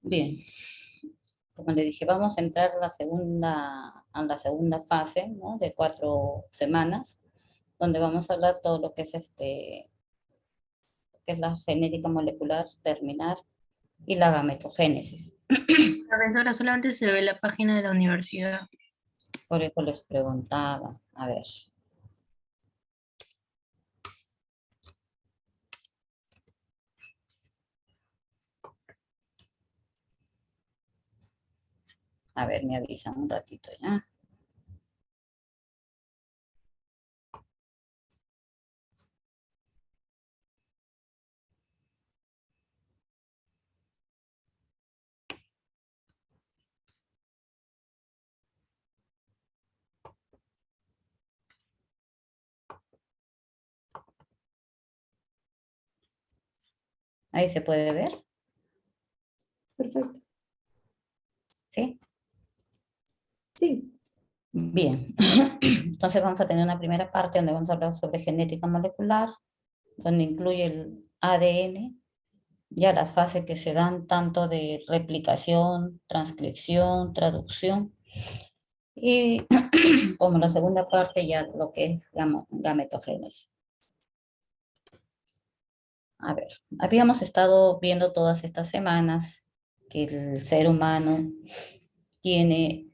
Bien, como le dije, vamos a entrar a la segunda fase, ¿no? De 4 semanas, donde vamos a hablar todo lo que es que es la genética molecular terminar y la gametogénesis. Profesora, solamente se ve la página de la universidad. Por eso les preguntaba, a ver, me avisan un ratito ya. Ahí se puede ver, Perfecto. ¿sí? Sí. Bien, entonces vamos a tener una primera parte donde vamos a hablar sobre genética molecular, donde incluye el ADN, ya las fases que se dan tanto de replicación, transcripción, traducción, y como la segunda parte ya lo que es gametogénesis. A ver, habíamos estado viendo todas estas semanas que el ser humano tiene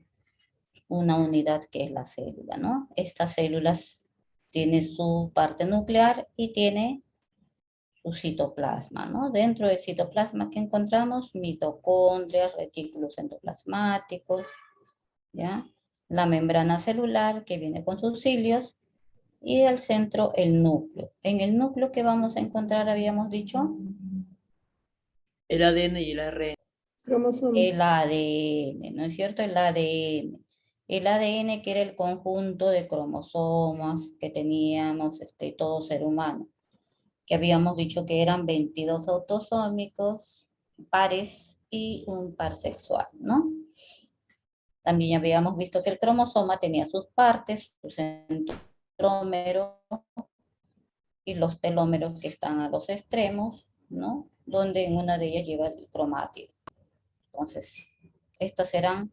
una unidad que es la célula, ¿no? Estas células tiene su parte nuclear y tiene su citoplasma, ¿no? Dentro del citoplasma que encontramos mitocondrias, retículos endoplasmáticos, ¿ya? La membrana celular que viene con sus cilios y al centro el núcleo. En el núcleo que vamos a encontrar, habíamos dicho, El ADN y el ARN. Cromosomas. el ADN, ¿no es cierto? El ADN. El ADN que era el conjunto de cromosomas que teníamos todo ser humano, que habíamos dicho que eran 22 autosómicos, pares y un par sexual, ¿no? También habíamos visto que el cromosoma tenía sus partes, su centrómero y los telómeros que están a los extremos, ¿no? Donde en una de ellas lleva el cromátido. Entonces, estas estaban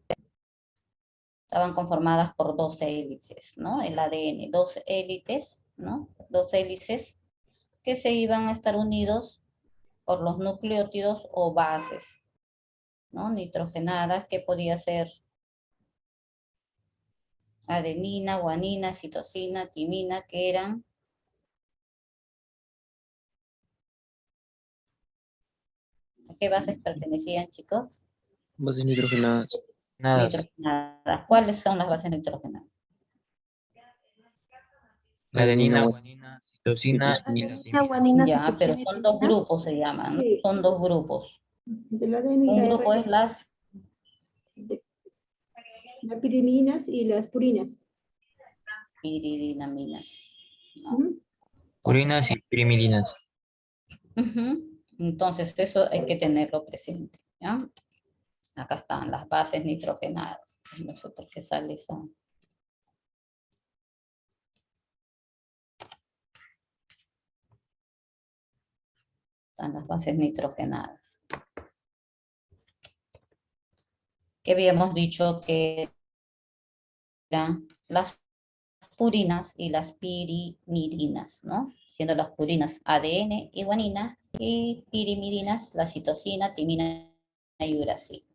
conformadas por dos hélices, ¿no? El ADN, dos hélices, ¿no? Dos hélices que se iban a estar unidos por los nucleótidos o bases, ¿no? Nitrogenadas, que podía ser adenina, guanina, citosina, timina, que eran, ¿a qué bases pertenecían, chicos? Bases nitrogenadas. Nitrogenadas. ¿Cuáles son las bases nitrogenadas? La adenina, Guanina, citosina y la timina. Guanina, Ya, pero citosina y son dos timina. grupos, se llaman, ¿no? Sí. Son dos grupos. Del ADN y Un la grupo ARN, es las las piriminas y las purinas. piridinaminas, ¿no? Ujú. Purinas y pirimidinas. Entonces, eso hay que tenerlo presente, ¿ya? Acá están las bases nitrogenadas. No sé por qué sale esa. Están las bases nitrogenadas. Que habíamos dicho que eran las purinas y las pirimidina, ¿no? Siendo las purinas ADN y guanina y pirimidinas la citosina, timina y uracil.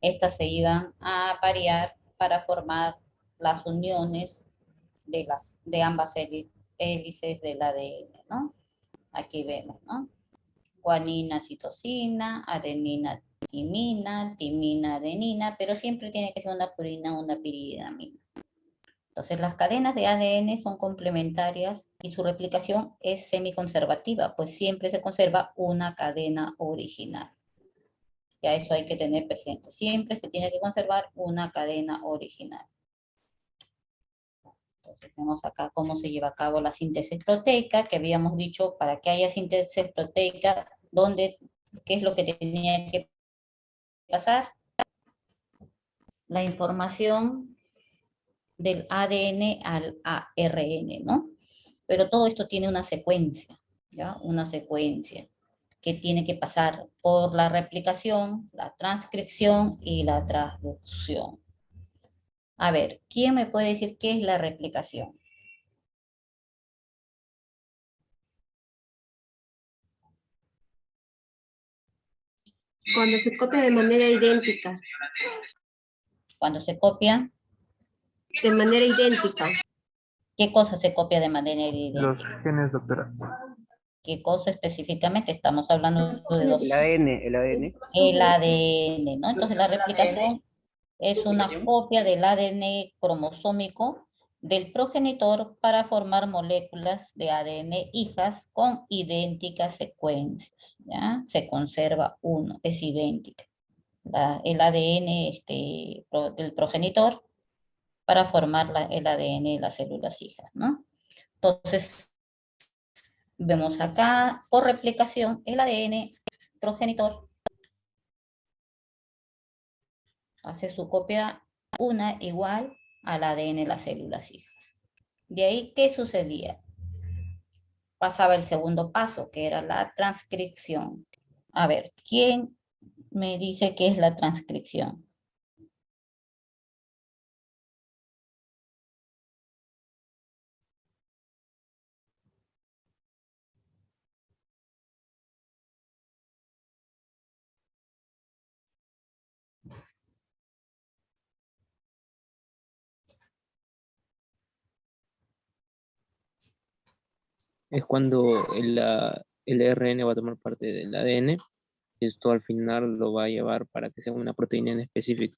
Estas se iban a parear para formar las uniones de ambas hélices del ADN, ¿no? Aquí vemos, ¿no? Guanina, citosina, adenina, timina, adenina, pero siempre tiene que ser una purina o una piridinamina. Entonces, las cadenas de ADN son complementarias y su replicación es semiconservativa, pues siempre se conserva una cadena original. Ya eso hay que tener presente. Siempre se tiene que conservar una cadena original. Entonces, vemos acá cómo se lleva a cabo la síntesis proteica, que habíamos dicho para que haya síntesis proteica, qué es lo que tenía que pasar. La información del ADN al ARN, ¿no? Pero todo esto tiene una secuencia, ¿ya? Una secuencia. que tiene que pasar por la replicación, la transcripción y la traducción. A ver, ¿quién me puede decir qué es la replicación? Cuando se copia de manera idéntica. Cuando se copia, De manera idéntica. ¿qué cosa se copia de manera idéntica? Los genes, doctora. ¿Qué cosa específicamente? Estamos hablando de dos. El ADN, el ADN. El ADN, ¿no? Entonces la replicación es una copia del ADN cromosómico del progenitor para formar moléculas de ADN hijas con idénticas secuencias, ¿ya? Se conserva uno, es idéntica. El ADN del progenitor para formar el ADN de las células hijas, ¿no? Entonces, vemos acá, por replicación, el ADN progenitor hace su copia una igual al ADN de las células hijas. De ahí, ¿qué sucedía? Pasaba el segundo paso, que era la transcripción. A ver, ¿quién me dice qué es la transcripción? Es cuando el RN va a tomar parte del ADN. Esto al final lo va a llevar para que sea una proteína en específico.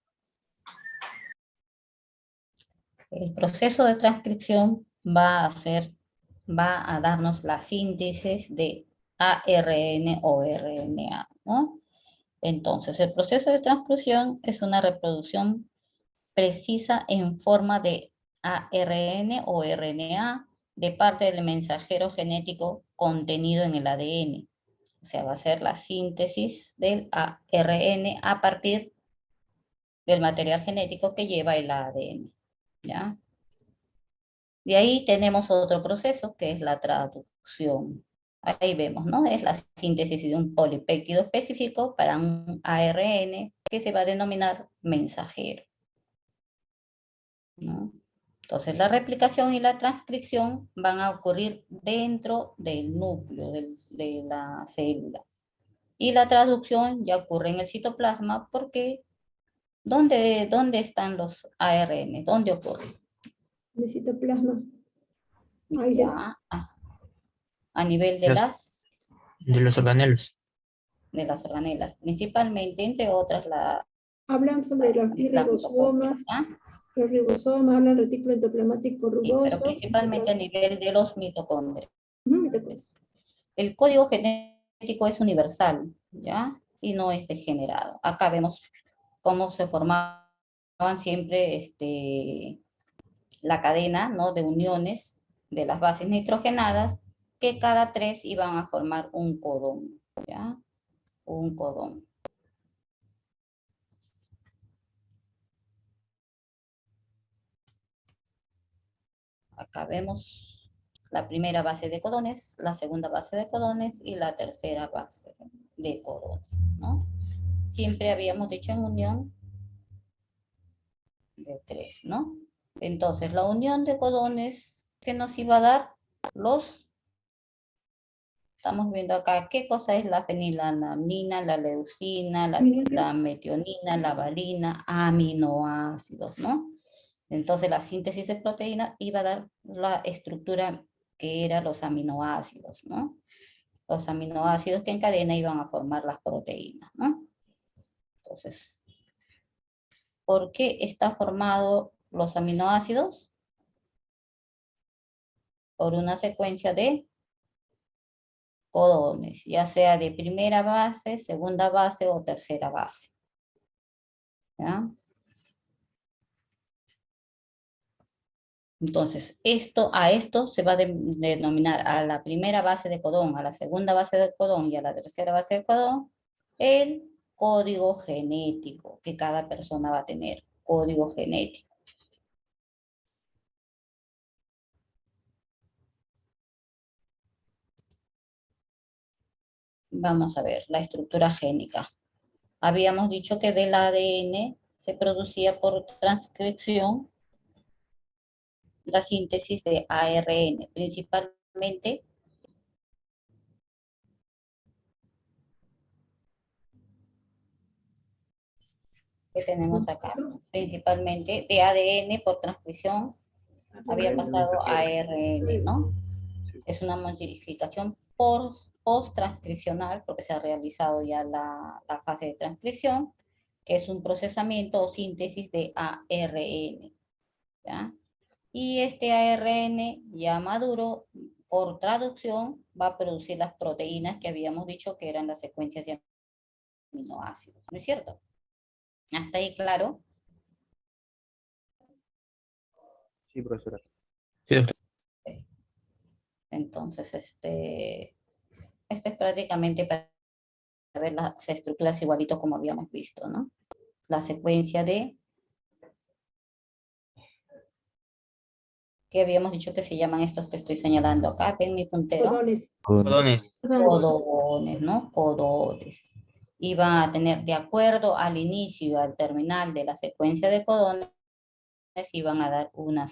El proceso de transcripción va a darnos la síntesis de ARN o RNA, ¿no? Entonces, el proceso de transcripción es una reproducción precisa en forma de ARN o RNA de parte del mensajero genético contenido en el ADN. O sea, va a ser la síntesis del ARN a partir del material genético que lleva el ADN, ¿ya? De ahí tenemos otro proceso que es la traducción. Ahí vemos, ¿no? Es la síntesis de un polipéptido específico para un ARN que se va a denominar mensajero, ¿no? Entonces, la replicación y la transcripción van a ocurrir dentro del núcleo de la célula. Y la traducción ya ocurre en el citoplasma porque ¿dónde están los ARN? ¿Dónde ocurre? De citoplasma. Ahí Ya, a nivel de De los organelos. las organelas, principalmente, entre otras, hablan sobre los las mitocondrias, ribosomas, ¿ya? los ribosomas, hablan del retículo endoplasmático Sí, rugoso. pero principalmente a nivel de los mitocondrios. Mitocondrias. El código genético es universal, ¿ya? Y no es degenerado. Acá vemos cómo se formaban siempre la cadena, ¿no? De uniones de las bases nitrogenadas, que cada 3 iban a formar un codón, ¿ya? Un codón. Acá vemos la primera base de codones, la segunda base de codones y la tercera base de codones, ¿no? Siempre habíamos dicho en unión de 3, ¿no? Entonces, la unión de codones que nos iba a dar estamos viendo acá qué cosa es la fenilalanina, la leucina, la metionina, la valina, aminoácidos, ¿no? Entonces la síntesis de proteína iba a dar la estructura que eran los aminoácidos, ¿no? Los aminoácidos que en cadena iban a formar las proteínas, ¿no? Entonces, ¿por qué están formados los aminoácidos? Por una secuencia de codones, ya sea de primera base, segunda base o tercera base, ¿ya? Entonces, a esto se va a denominar a la primera base de codón, a la segunda base de codón y a la tercera base de codón, el código genético que cada persona va a tener, código genético. Vamos a ver, la estructura génica. Habíamos dicho que del ADN se producía por transcripción la síntesis de ARN, principalmente que tenemos acá, principalmente de ADN por transcripción había pasado a ARN, ¿no? Es una modificación post-transcripcional porque se ha realizado ya la fase de transcripción, que es un procesamiento o síntesis de ARN, ¿ya? Y este ARN ya maduro, por traducción, va a producir las proteínas que habíamos dicho que eran las secuencias de aminoácidos, ¿no es cierto? ¿Hasta ahí claro? Sí, profesora. Sí, doctor. Entonces, este es prácticamente para ver las estructuras igualito como habíamos visto, ¿no? La secuencia de que habíamos dicho que se llaman estos que estoy señalando acá, ven mi puntero. Codones. Codones. Codones, ¿no? Codones. Y van a tener, de acuerdo al inicio y al terminal de la secuencia de codones, y van a dar una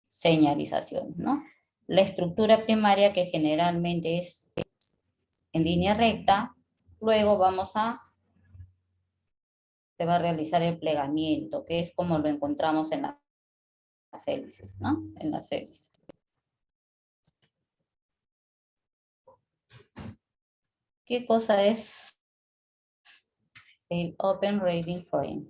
señalización, ¿no? La estructura primaria, que generalmente es en línea recta, luego se va a realizar el plegamiento, que es como lo encontramos en las hélices, ¿no? En las hélices. ¿Qué cosa es el Open Reading Frame?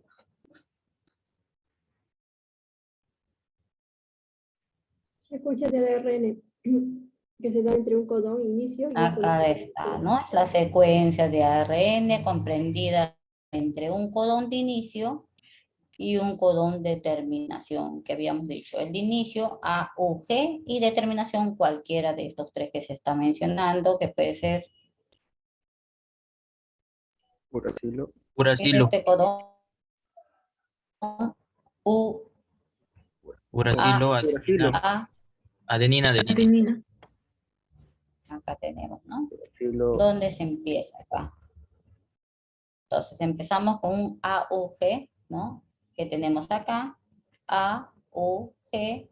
Secuencia de ARN que se da entre un codón inicio y un codón. Acá está, ¿no? La secuencia de ARN comprendida entre un codón de inicio y un codón de terminación, que habíamos dicho. El de inicio, A, U, G, y de terminación cualquiera de estos tres que se está mencionando, que puede ser Uracilo. Uracilo. este codón U, Uracilo, Uracilo. A, adenina, adenina. Adenina. acá tenemos, ¿no? Uracilo. ¿Dónde se empieza acá? Entonces empezamos con un AUG, ¿no? Que tenemos acá, AUG, que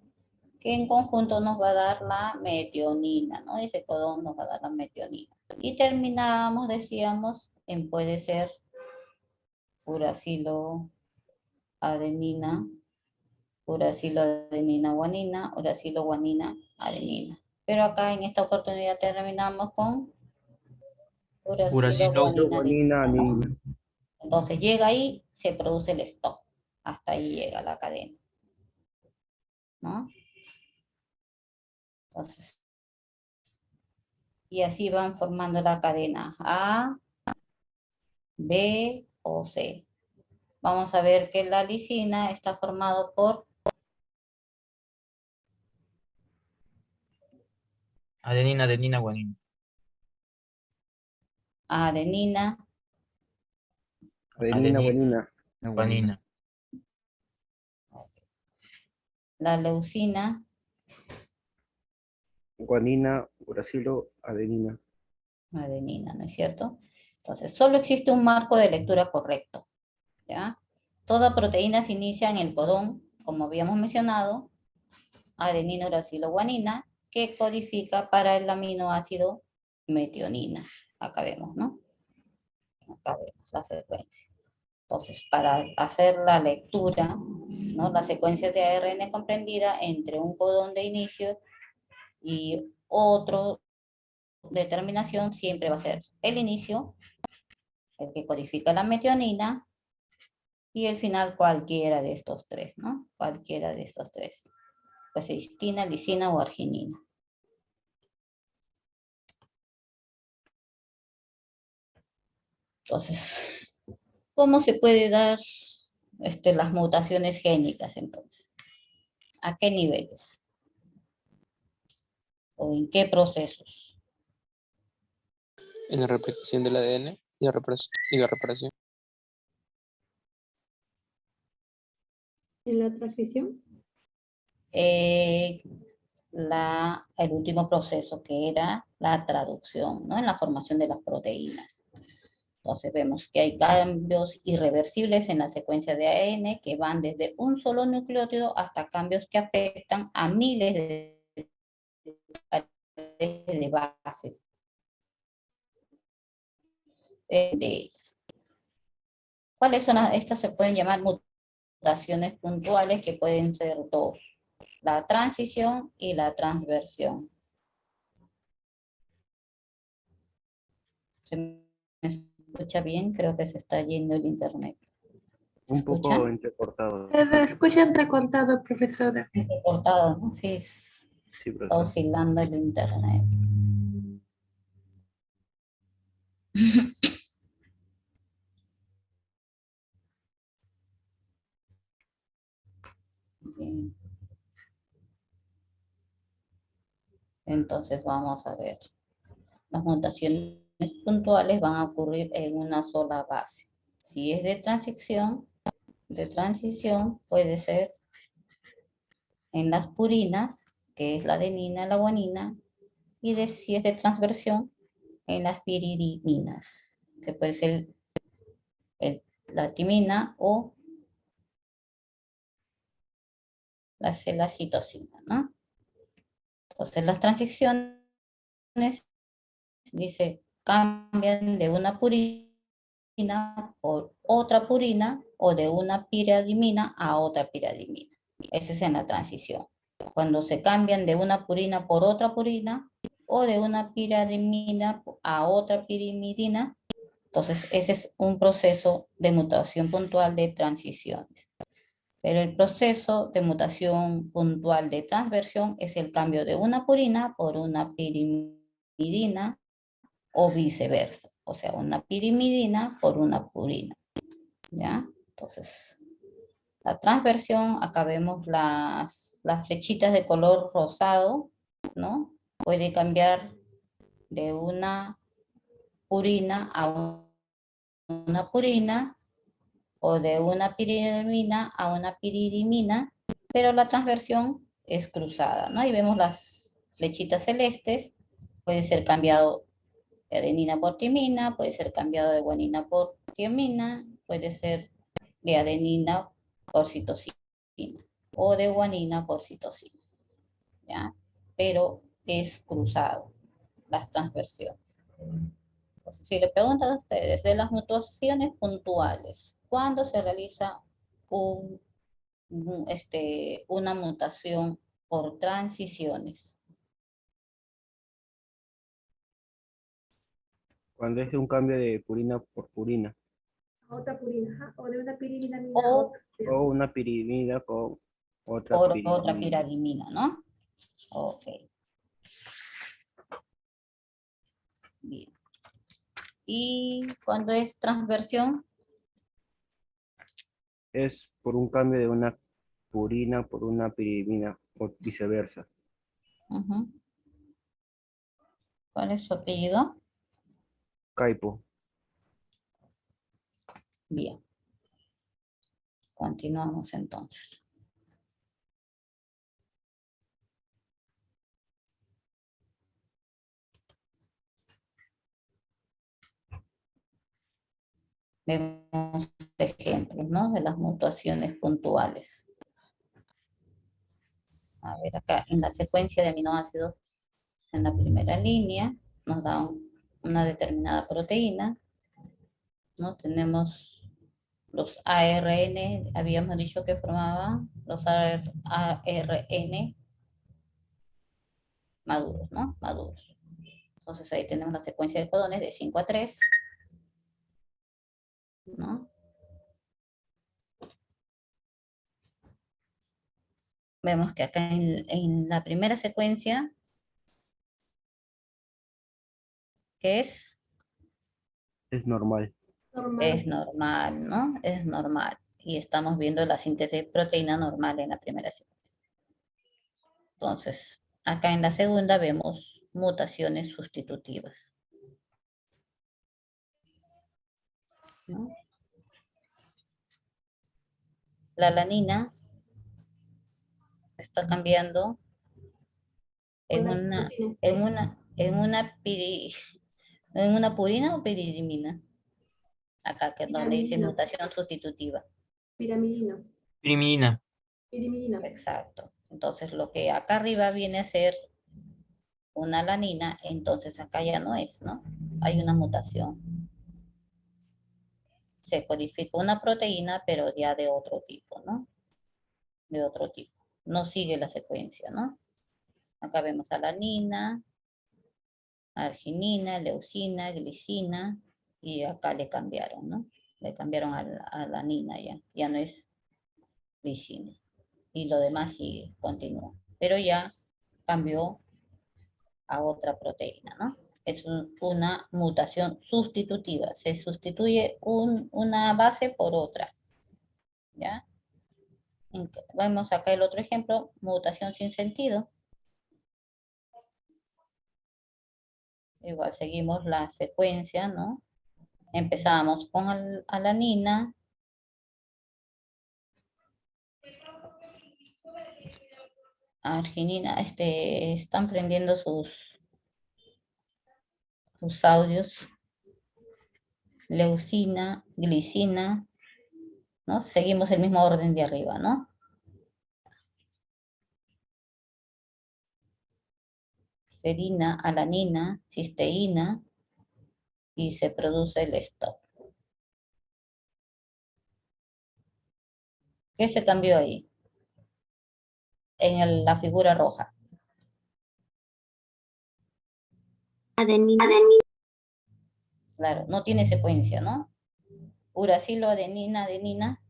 en conjunto nos va a dar la metionina, ¿no? Ese codón nos va a dar la metionina. Y terminamos, decíamos, en puede ser uracilo adenina, uracilo adenina guanina, uracilo guanina adenina. Pero acá en esta oportunidad terminamos con uracilo Uracilo guanina adenina, ¿no? Guanina. Entonces llega ahí, se produce el stop. Hasta ahí llega la cadena, ¿no? Entonces, y así van formando la cadena A, B o C. Vamos a ver que la lisina está formado por Adenina, adenina, guanina. adenina, Adenina, guanina. Guanina. la leucina, Guanina, uracilo, adenina. adenina, ¿no es cierto? Entonces, solo existe un marco de lectura correcto, ¿ya? Toda proteína se inicia en el codón, como habíamos mencionado, adenina, uracilo, guanina, que codifica para el aminoácido metionina. Acá vemos, ¿no? Acá vemos la secuencia. Entonces, para hacer la lectura, ¿no? La secuencia de ARN comprendida entre un codón de inicio y otro de terminación siempre va a ser el inicio, el que codifica la metionina, y el final cualquiera de estos tres, ¿no? Cualquiera de estos tres. Pues cistina, lisina o arginina. Entonces, ¿cómo se puede dar las mutaciones génicas entonces? ¿A qué niveles? ¿O en qué procesos? En la replicación del ADN y la reparación. En la transcripción. el último proceso, que era la traducción, ¿no? En la formación de las proteínas. Entonces vemos que hay cambios irreversibles en la secuencia de ADN que van desde un solo nucleótido hasta cambios que afectan a miles de bases de ellas. ¿Cuáles son estas? Se pueden llamar mutaciones puntuales, que pueden ser dos: la transición y la transversión. ¿Se me escucha bien? Creo que se está yendo el internet. Un poco ¿Escucha? entrecortado. Se me escucha entrecortado, profesora. Cortado, ¿no? Sí, Sí, está profesora. oscilando el internet. Bien. Entonces vamos a ver. Las mutaciones puntuales van a ocurrir en una sola base. Si es de transición puede ser en las purinas, que es la adenina, la guanina, y si es de transversión, en las piridininas, que puede ser la timina o la citosina, ¿no? Entonces las transiciones, dice, cambian de una purina por otra purina o de una piridimina a otra piridimina. Ese es en la transición. Cuando se cambian de una purina por otra purina o de una piridimina a otra pirimidina, entonces ese es un proceso de mutación puntual de transiciones. Pero el proceso de mutación puntual de transversión es el cambio de una purina por una pirimidina o viceversa. O sea, una pirimidina por una purina. ¿Ya? Entonces, la transversión, acá vemos las flechitas de color rosado, ¿no? Puede cambiar de una purina a una purina o de una piridimina a una piridimina, pero la transversión es cruzada, ¿no? Ahí vemos las flechitas celestes, puede ser cambiado de adenina por timina, puede ser cambiado de guanina por tiamina, puede ser de adenina por citosina o de guanina por citosina, ¿ya? Pero es cruzado las transversiones. Entonces, si le preguntan a ustedes de las mutaciones puntuales, ¿cuándo se realiza una mutación por transiciones? Cuando es un cambio de purina por purina. A otra purina, ajá, o de una piridina a O otra. O una pirimida con otra por otra pirimida. piridimina, ¿no? Ok. Bien. ¿Y cuando es transversión? Es por un cambio de una purina por una pirimida o viceversa. Ujú. ¿Cuál es su apellido? Caipo. Bien. Continuamos entonces. Vemos ejemplos, ¿no? De las mutaciones puntuales. A ver, acá en la secuencia de aminoácidos, en la primera línea, nos da una determinada proteína, ¿no? Tenemos los ARN, habíamos dicho que formaban los ARN maduros, ¿no? Maduros. Entonces ahí tenemos la secuencia de codones de 5 a 3, ¿no? Vemos que acá en la primera secuencia, que es Es normal. Es normal, ¿no? Es normal. Y estamos viendo la síntesis de proteína normal en la primera secuencia. Entonces, acá en la segunda vemos mutaciones sustitutivas, ¿no? La alanina está cambiando En Con una, citosina. en una purina o piridimina. Acá que es donde dice Piramidina. mutación sustitutiva. Piramidina. Pirimidina. Pirimidina. Exacto. Entonces lo que acá arriba viene a ser una alanina, entonces acá ya no es, ¿no? Hay una mutación. Se codifica una proteína, pero ya de otro tipo, ¿no? De otro tipo. No sigue la secuencia, ¿no? Acá vemos alanina, arginina, leucina, glicina, y acá le cambiaron, ¿no? Le cambiaron a la alanina ya. Ya no es glicina. Y lo demás sigue, continúa. Pero ya cambió a otra proteína, ¿no? Es una mutación sustitutiva. Se sustituye una base por otra, ¿ya? Vemos acá el otro ejemplo, mutación sin sentido. Igual seguimos la secuencia, ¿no? Empezamos con alanina. Arginina, están prendiendo sus audios. Leucina, glicina, ¿no? Seguimos el mismo orden de arriba, ¿no? Serina, alanina, cisteína, y se produce el stop. ¿Qué se cambió ahí? En la figura roja. Adenina. Claro, no tiene secuencia, ¿no? Uracilo, adenina, adenina.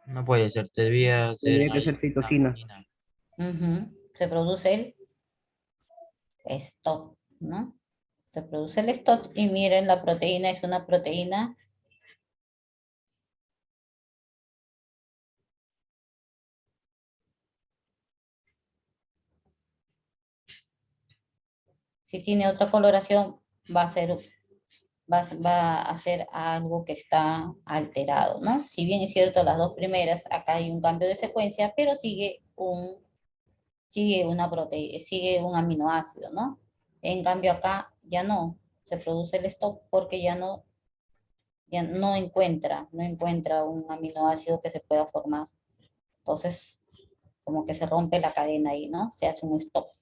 No puede ser, debía ser Tendría que ahí ser una citosina. guanina. Se produce el stop, ¿no? Se produce el stop y miren, la proteína es una proteína si tiene otra coloración va a ser algo que está alterado, ¿no? Si bien es cierto las dos primeras, acá hay un cambio de secuencia, pero sigue una proteína, sigue un aminoácido, ¿no? En cambio acá ya no, se produce el stop porque ya no encuentra un aminoácido que se pueda formar. Entonces, como que se rompe la cadena ahí, ¿no? Se hace un stop,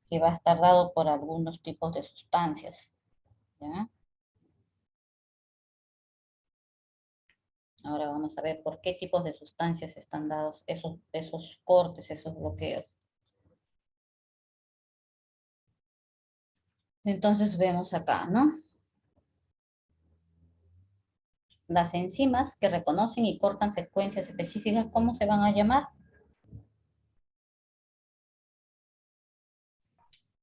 que va a estar dado por algunos tipos de sustancias, ¿ya? Ahora vamos a ver por qué tipos de sustancias están dados esos cortes, esos bloqueos. Entonces vemos acá, ¿no? Las enzimas que reconocen y cortan secuencias específicas, ¿cómo se van a llamar?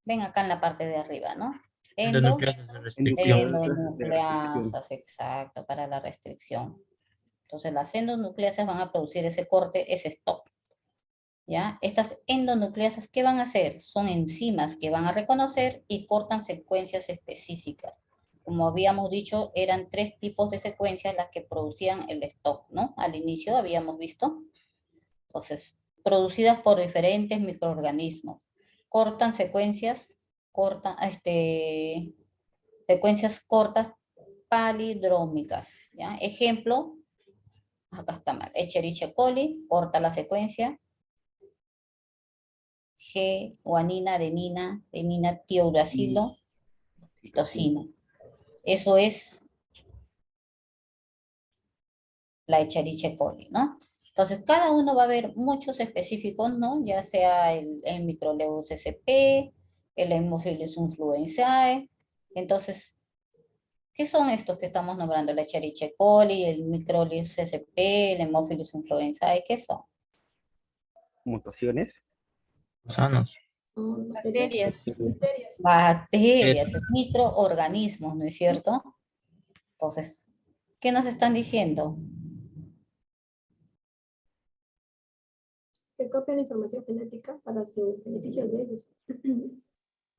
Ven acá en la parte de arriba, ¿no? Endonucleasas de restricción. Endonucleasas, exacto, para la restricción. Entonces las endonucleasas van a producir ese corte, ese stop. ¿Ya? Estas endonucleasas, ¿qué van a hacer? Son enzimas que van a reconocer y cortan secuencias específicas. Como habíamos dicho, eran 3 tipos de secuencias las que producían el stop, ¿no? Al inicio habíamos visto. Entonces, producidas por diferentes microorganismos. Cortan secuencias cortas palindrómicas, ¿ya? Ejemplo, acá está mal, Escherichia coli, corta la secuencia, G, guanina, adenina, tiuracilo, citosina. Eso es la Escherichia coli, ¿no? Entonces, cada uno va a haber muchos específicos, ¿no? Ya sea el Microleus sp, el Haemophilus influenzae. Entonces, ¿qué son estos que estamos nombrando? La Escherichia coli, el Microleus sp, el Haemophilus influenzae, ¿qué son? Mutaciones. Gusanos. Bacterias. Bacterias, microorganismos, ¿no es cierto? Entonces, ¿qué nos están diciendo? Que copian información genética para su beneficio de ellos.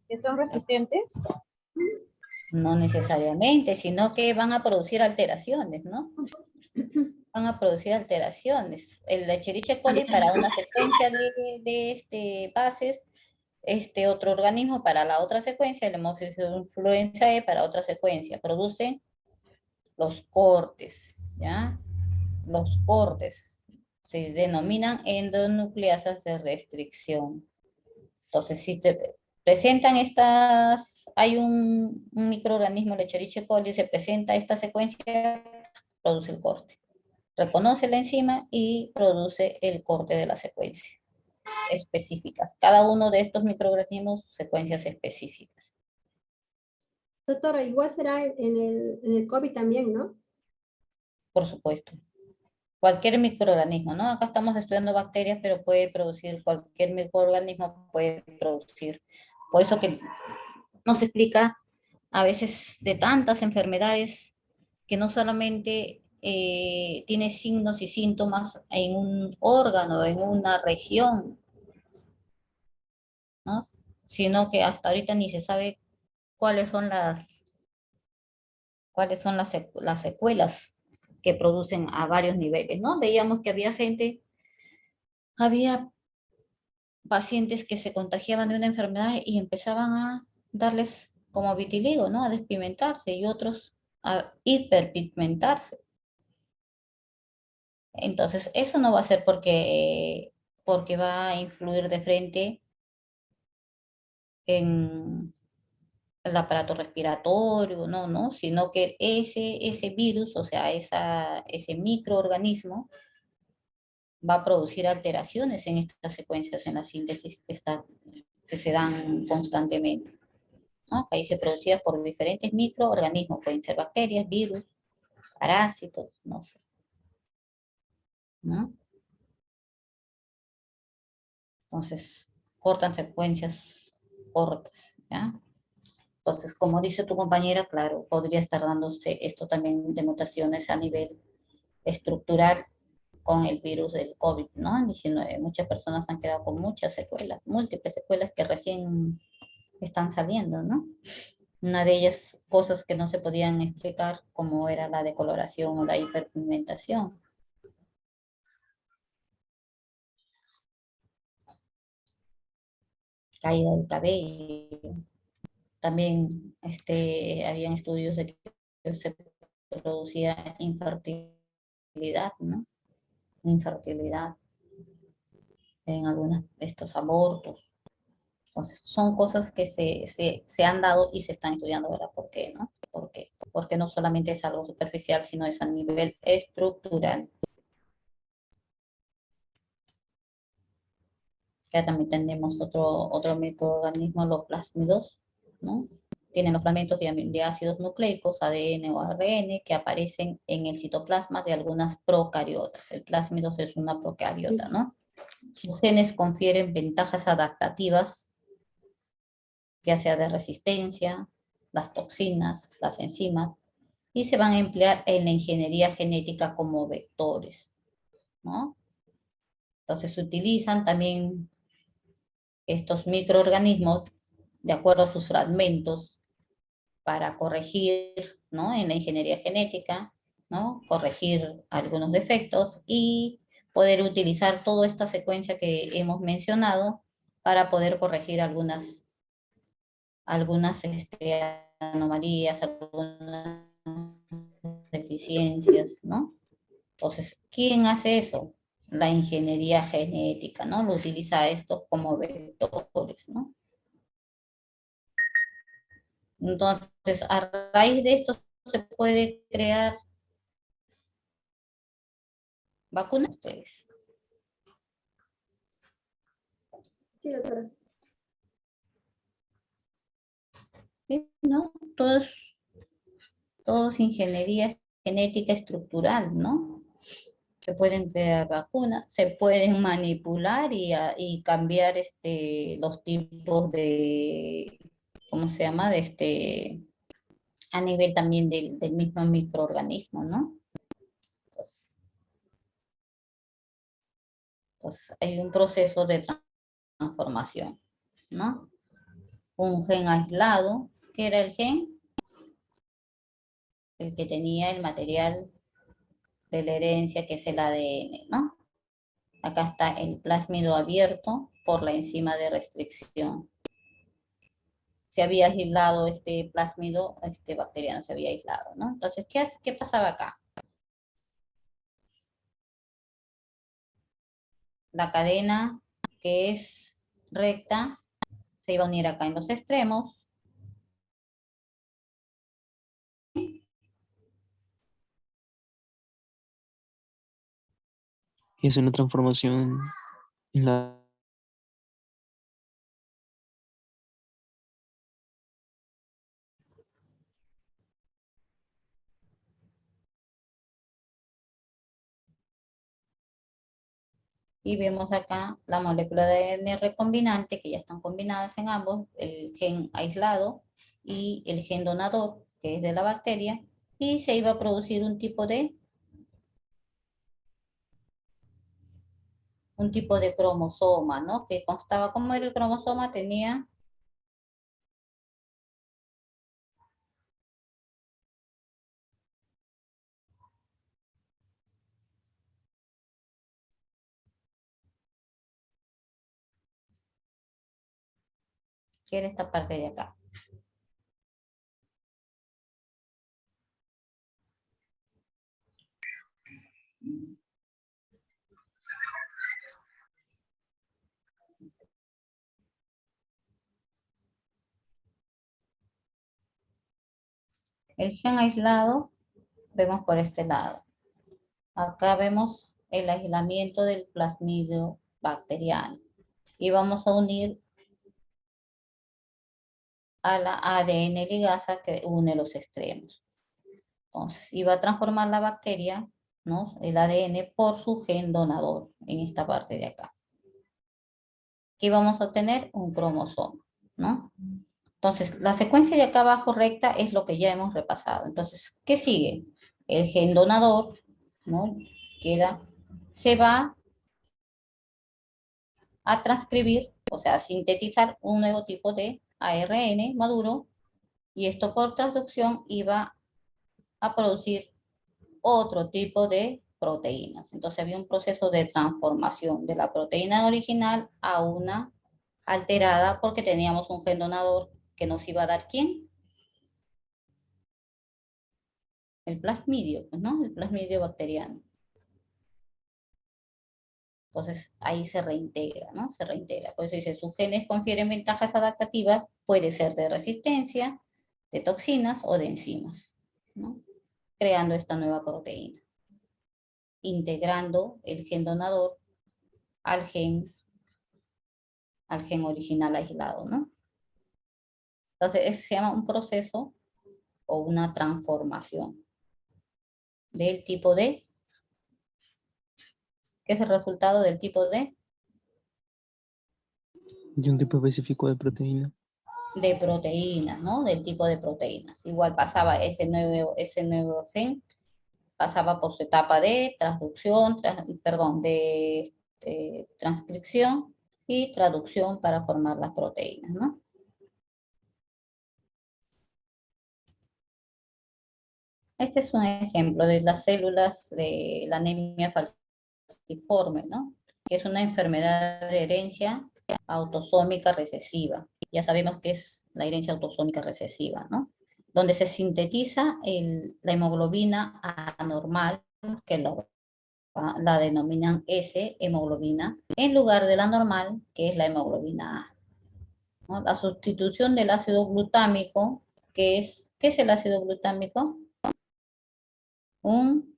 ¿Que son resistentes? No necesariamente, sino que van a producir alteraciones, ¿no? van a producir alteraciones. El Escherichia coli para una secuencia de bases, otro organismo para la otra secuencia, el Haemophilus influenzae para otra secuencia. Producen los cortes, ¿ya? Los cortes se denominan endonucleasas de restricción. Entonces, si te presentan hay un microorganismo, el Escherichia coli, se presenta esta secuencia, produce el corte. Reconoce la enzima y produce el corte de la secuencia específicas. Cada uno de estos microorganismos, secuencias específicas. Doctora, igual será en el COVID también, ¿no? Por supuesto. Cualquier microorganismo, ¿no? Acá estamos estudiando bacterias, pero puede producir, cualquier microorganismo puede producir. Por eso que nos explica a veces de tantas enfermedades que no solamente tiene signos y síntomas en un órgano, en una región, ¿no? Sino que hasta ahorita ni se sabe cuáles son las secuelas que producen a varios niveles, ¿no? Veíamos que había pacientes que se contagiaban de una enfermedad y empezaban a darles como vitiligo, ¿no? A despigmentarse y otros a hiperpigmentarse. Entonces, eso no va a ser porque va a influir de frente en el aparato respiratorio, no, sino que ese virus, o sea, ese microorganismo va a producir alteraciones en estas secuencias en la síntesis que se dan constantemente, ¿no? Ahí se producía por diferentes microorganismos, pueden ser bacterias, virus, parásitos, no sé, ¿no? Entonces, cortan secuencias cortas, ¿ya? Entonces, como dice tu compañera, claro, podría estar dándose esto también de mutaciones a nivel estructural con el virus del COVID, ¿no? 19. Muchas personas han quedado con muchas secuelas, múltiples secuelas que recién están saliendo, ¿no? Una de ellas, cosas que no se podían explicar, como era la decoloración o la hiperpigmentación. Caída del cabello. También habían estudios de que se producía infertilidad, ¿no? Infertilidad en algunos de estos abortos. Entonces, son cosas que se han dado y se están estudiando, ¿verdad? ¿Por qué, no? ¿Por qué? Porque no solamente es algo superficial, sino es a nivel estructural. Ya también tenemos otro microorganismo, los plásmidos, ¿no? Tienen los fragmentos de ácidos nucleicos, ADN o ARN, que aparecen en el citoplasma de algunas procariotas. El plásmido es una procariota, ¿no? Sus genes confieren ventajas adaptativas, ya sea de resistencia, las toxinas, las enzimas, y se van a emplear en la ingeniería genética como vectores, ¿no? Entonces se utilizan también estos microorganismos de acuerdo a sus fragmentos para corregir, ¿no? En la ingeniería genética, ¿no? Corregir algunos defectos y poder utilizar toda esta secuencia que hemos mencionado para poder corregir algunas anomalías, algunas deficiencias, ¿no? Entonces, ¿quién hace eso? La ingeniería genética, ¿no? Lo utiliza esto como vectores, ¿no? Entonces, a raíz de esto se puede crear vacunas. Pues. Sí, doctora. ¿Sí? ¿No? Todo es ingeniería genética estructural, ¿no? Se pueden crear vacunas, se pueden manipular y cambiar los tipos de, ¿cómo se llama? A nivel también del mismo microorganismo, ¿no? Entonces, hay un proceso de transformación, ¿no? Un gen aislado, que era el gen, el que tenía el material de la herencia, que es el ADN, ¿no? Acá está el plásmido abierto por la enzima de restricción. Se había aislado este plásmido, este bacteriano se había aislado, ¿no? Entonces, ¿qué pasaba acá? La cadena que es recta se iba a unir acá en los extremos. Y es una transformación en la... Y vemos acá la molécula de ADN recombinante, que ya están combinadas en ambos, el gen aislado y el gen donador, que es de la bacteria, y se iba a producir un tipo de cromosoma, ¿no? Que constaba, ¿cómo era el cromosoma? Tenía que era esta parte de acá. El gen aislado vemos por este lado. Acá vemos el aislamiento del plasmidio bacteriano. Y vamos a unir a la ADN ligasa que une los extremos. Entonces, iba a transformar la bacteria, ¿no? El ADN por su gen donador en esta parte de acá. Aquí vamos a obtener un cromosoma, ¿no? Entonces, la secuencia de acá abajo recta es lo que ya hemos repasado. Entonces, ¿qué sigue? El gen donador, ¿no? Se va a transcribir, o sea, a sintetizar un nuevo tipo de ARN maduro, y esto por traducción iba a producir otro tipo de proteínas. Entonces había un proceso de transformación de la proteína original a una alterada porque teníamos un gen donador que nos iba a dar ¿quién? El plasmidio, pues, ¿no? El plasmidio bacteriano. Entonces ahí se reintegra, ¿no? Se reintegra. Por eso dice, sus genes confieren ventajas adaptativas, puede ser de resistencia, de toxinas o de enzimas, ¿no? Creando esta nueva proteína, integrando el gen donador al gen original aislado, ¿no? Entonces, se llama un proceso o una transformación del tipo D, que es el resultado del tipo D de un tipo específico de proteína. de proteínas, ¿no? Del tipo de proteínas. Igual pasaba ese nuevo gen, pasaba por su etapa de transducción, de transcripción y traducción para formar las proteínas, ¿no? Este es un ejemplo de las células de la anemia falciforme, ¿no? Que es una enfermedad de herencia autosómica recesiva. Ya sabemos qué es la herencia autosómica recesiva, ¿no? Donde se sintetiza la hemoglobina anormal, que la denominan S, hemoglobina, en lugar de la normal, que es la hemoglobina A, ¿no? La sustitución del ácido glutámico, ¿qué es el ácido glutámico? Un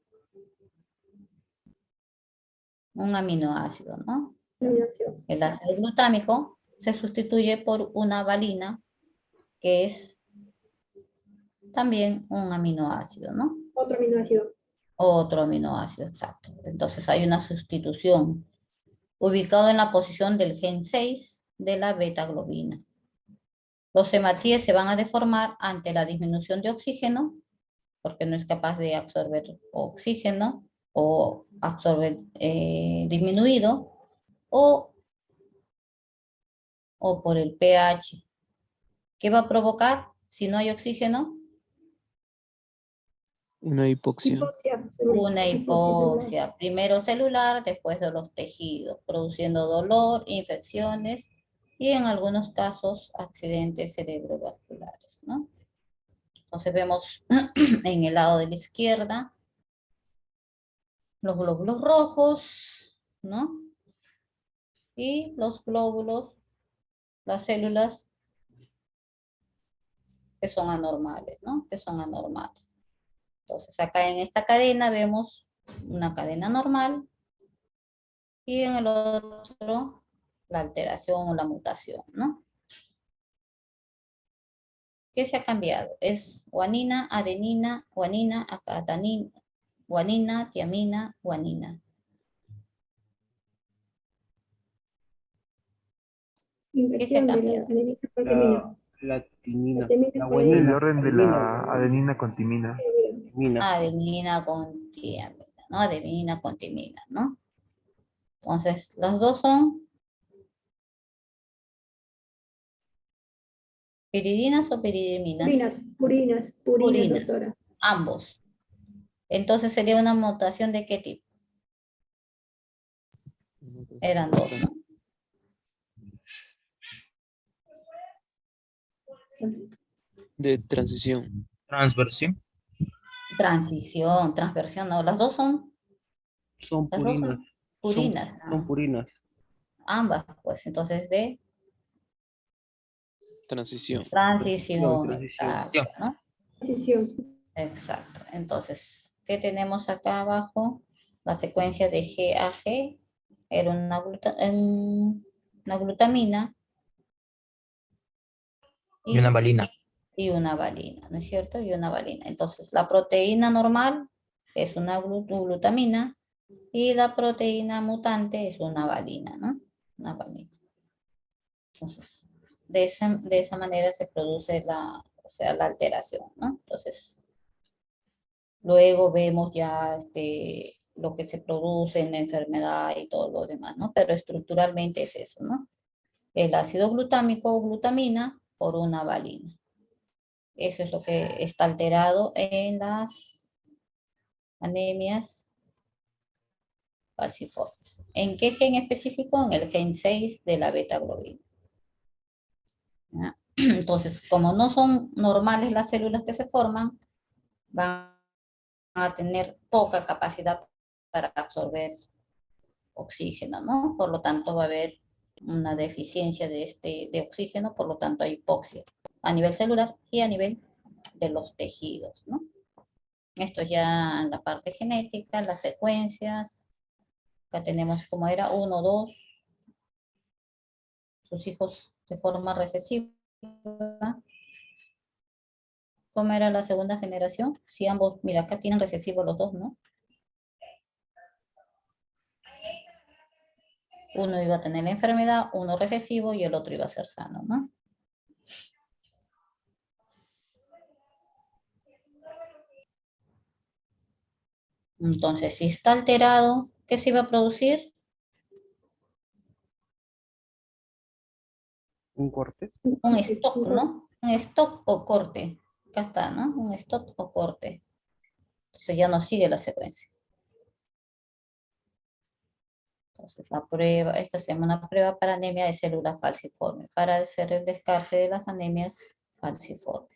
aminoácido, ¿no? Terminación. El ácido glutámico se sustituye por una valina, que es también un aminoácido, ¿no? Otro aminoácido. Otro aminoácido, exacto. Entonces hay una sustitución ubicado en la posición del gen 6 de la beta-globina. Los hematíes se van a deformar ante la disminución de oxígeno, porque no es capaz de absorber oxígeno o absorber disminuido, o por el pH. ¿Qué va a provocar si no hay oxígeno? Una hipoxia. Hipoxia celular. Una celular. hipoxia, primero celular, después de los tejidos, produciendo dolor, infecciones y en algunos casos accidentes cerebrovasculares, ¿no? Entonces vemos en el lado de la izquierda los glóbulos rojos, ¿no? Y los glóbulos, las células que son anormales, ¿no? Que son anormales. Entonces acá en esta cadena vemos una cadena normal y en el otro la alteración o la mutación, ¿no? ¿Qué se ha cambiado? Es guanina, adenina, guanina, acatanina, guanina, tiamina, guanina. Inversión de la cambiado? adenina por timina. La timina. timina La está guanina. El orden de la adenina con timina. Timina. Adenina con tiamina, ¿no? Adenina con timina, ¿no? Entonces, las dos son piridinas o piridiminas. Purinas, Purinas. doctora. Ambos. Entonces sería una mutación de qué tipo? Eran dos, ¿no? De transición. Transversión. Transición, transversión, no. Las dos son Son Las dos purinas. son purinas. Son purinas. Ambas, pues. Entonces de Transición. transición, Transición. exacto, ¿no? Decisión. Exacto. Entonces, ¿qué tenemos acá abajo? La secuencia de GAG era una glutamina Y una valina. y una valina, ¿no es cierto? Y una valina. Entonces, la proteína normal es una glutamina y la proteína mutante es una valina, ¿no? Una valina. Entonces, de esa manera se produce la alteración, ¿no? Entonces, luego vemos ya lo que se produce en la enfermedad y todo lo demás, ¿no? Pero estructuralmente es eso, ¿no? El ácido glutámico o glutamina por una valina. Eso es lo que está alterado en las anemias falciformes. ¿En qué gen específico? En el gen 6 de la beta globina. ¿Ya? Entonces, como no son normales las células que se forman, van a tener poca capacidad para absorber oxígeno, ¿no? Por lo tanto, va a haber una deficiencia de oxígeno, por lo tanto, hay hipoxia a nivel celular y a nivel de los tejidos, ¿no? Esto ya en la parte genética, las secuencias. Acá tenemos como era 1, 2, sus hijos de forma recesiva. ¿Cómo era la segunda generación? Si ambos, mira, acá tienen recesivo los dos, ¿no? Uno iba a tener la enfermedad, uno recesivo y el otro iba a ser sano, ¿no? Entonces, si está alterado, ¿qué se iba a producir? Un corte. Un stop, ¿no? Un stop o corte. Acá está, ¿no? Un stop o corte. Entonces ya no sigue la secuencia. Entonces la prueba, esta se llama una prueba para anemia de células falciformes, para hacer el descarte de las anemias falciformes.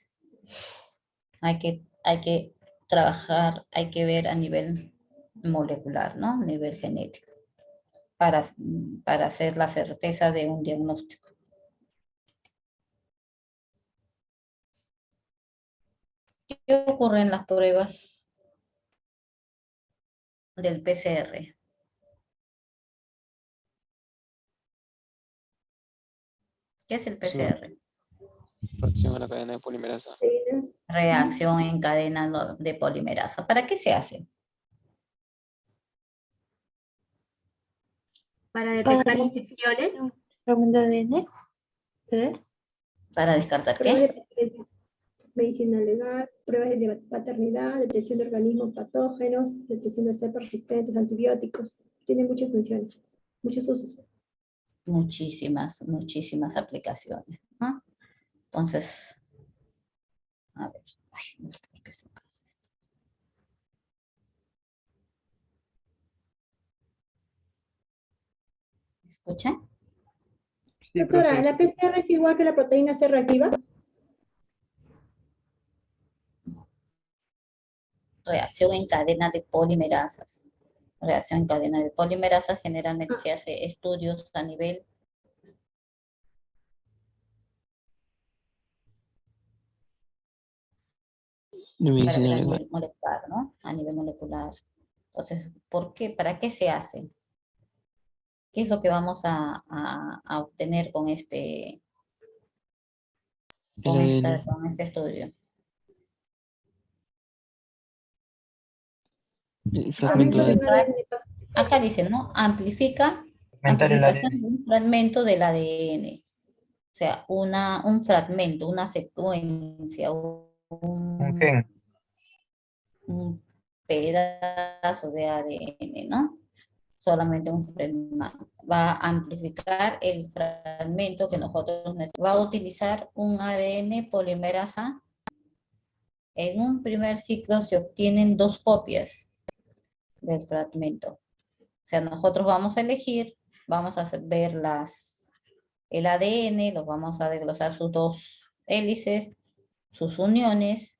Hay que trabajar, hay que ver a nivel molecular, ¿no? A nivel genético, para hacer la certeza de un diagnóstico. ¿Qué ocurre en las pruebas del PCR? ¿Qué es el PCR? Reacción a la cadena de polimerasa. Reacción en cadena de polimerasa. ¿Para qué se hace? Para detectar infecciones. Fragmento de ADN. ¿Qué? ¿Para descartar Pruebas qué? de patología, medicina legal, pruebas de paternidad, detección de organismos patógenos, detección de cepas resistentes a antibióticos. Tiene muchas funciones, muchos usos. Muchísimas aplicaciones, ¿no? Entonces, a ver, ay, no sé por qué se pasa esto. ¿Escuchan? Sí, Doctora, profe. ¿la PCR es igual que la proteína C reactiva? Reacción en cadena de polimerasas. Reacción en cadena de polimerasas generalmente se hace estudios a nivel De para ver medicina a legal. nivel molecular, ¿no? A nivel molecular. Entonces, ¿por qué? ¿Para qué se hace? ¿Qué es lo que vamos a obtener con El ADN. con este estudio? El fragmento de ADN. Amplificar, acá dice, ¿no? Aumentar el Amplificación ADN. de un fragmento del ADN. O sea, un fragmento, una secuencia, Un gen. un pedazo de ADN, ¿no? Solamente un fragmento. Va a amplificar el fragmento que nosotros necesitamos. Va a utilizar un ADN polimerasa. En un primer ciclo se obtienen 2 copias del fragmento. O sea, nosotros vamos a elegir, vamos a ver el ADN, los vamos a desglosar sus 2 hélices, sus uniones,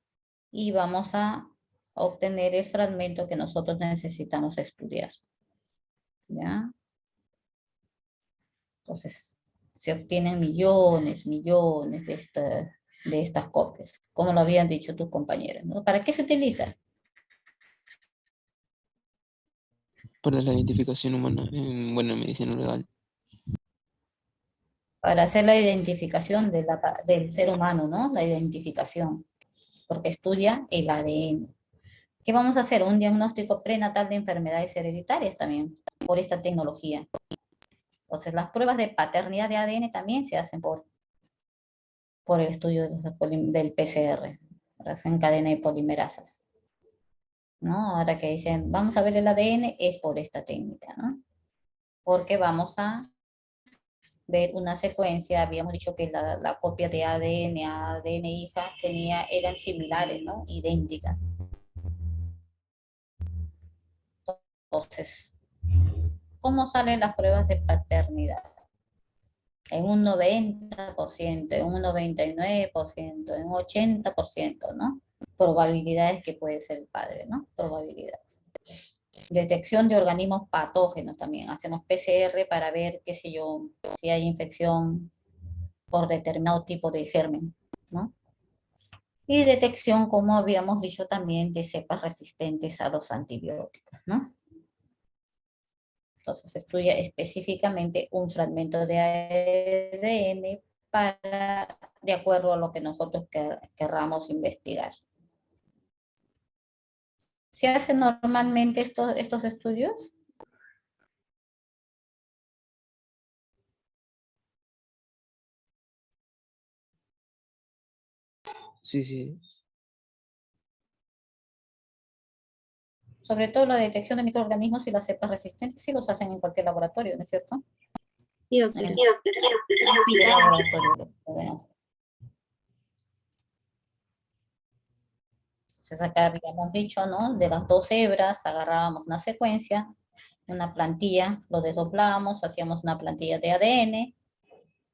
y vamos a obtener el fragmento que nosotros necesitamos estudiar. ¿Ya? Entonces, se obtienen millones de estas copias, como lo habían dicho tus compañeras, ¿no? ¿Para qué se utiliza? Para la identificación humana en, bueno, en medicina legal. Para hacer la identificación del ser humano, ¿no? La identificación, porque estudia el ADN. ¿Qué vamos a hacer? Un diagnóstico prenatal de enfermedades hereditarias también, por esta tecnología. Entonces, las pruebas de paternidad de ADN también se hacen por el estudio del PCR, reacción en cadena de polimerasas, ¿no? Ahora que dicen, vamos a ver el ADN, es por esta técnica, ¿no? Porque vamos a ver una secuencia, habíamos dicho que la copia de ADN a ADN hija eran similares, ¿no? Idénticas. Entonces, ¿cómo salen las pruebas de paternidad? En un 90%, en un 99%, en un 80%, ¿no? Probabilidades que puede ser el padre, ¿no? Probabilidades. Detección de organismos patógenos también. Hacemos PCR para ver, qué sé yo, si hay infección por determinado tipo de germen, ¿no? Y detección, como habíamos dicho también, de cepas resistentes a los antibióticos, ¿no? Entonces, estudia específicamente un fragmento de ADN de acuerdo a lo que nosotros querramos investigar. ¿Se hacen normalmente estos estudios? Sí, sí. Sobre todo la detección de microorganismos y las cepas resistentes, sí los hacen en cualquier laboratorio, ¿no es cierto? Sí, doctora. En cualquier laboratorio lo pueden hacer. Entonces acá habíamos dicho, ¿no? De las 2 hebras agarrábamos una secuencia, una plantilla, lo desdoblábamos, hacíamos una plantilla de ADN,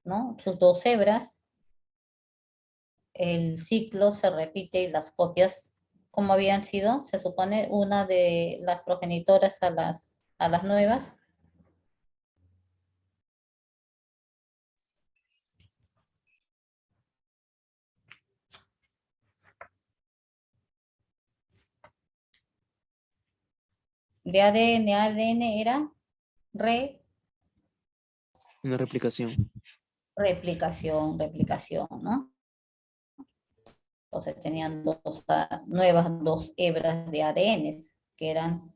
¿no? Sus 2 hebras, el ciclo se repite y las copias, como habían sido, se supone una de las progenitoras a las nuevas. De ADN a ADN era Una replicación. replicación, ¿no? Entonces tenían nuevas 2 hebras de ADN, que eran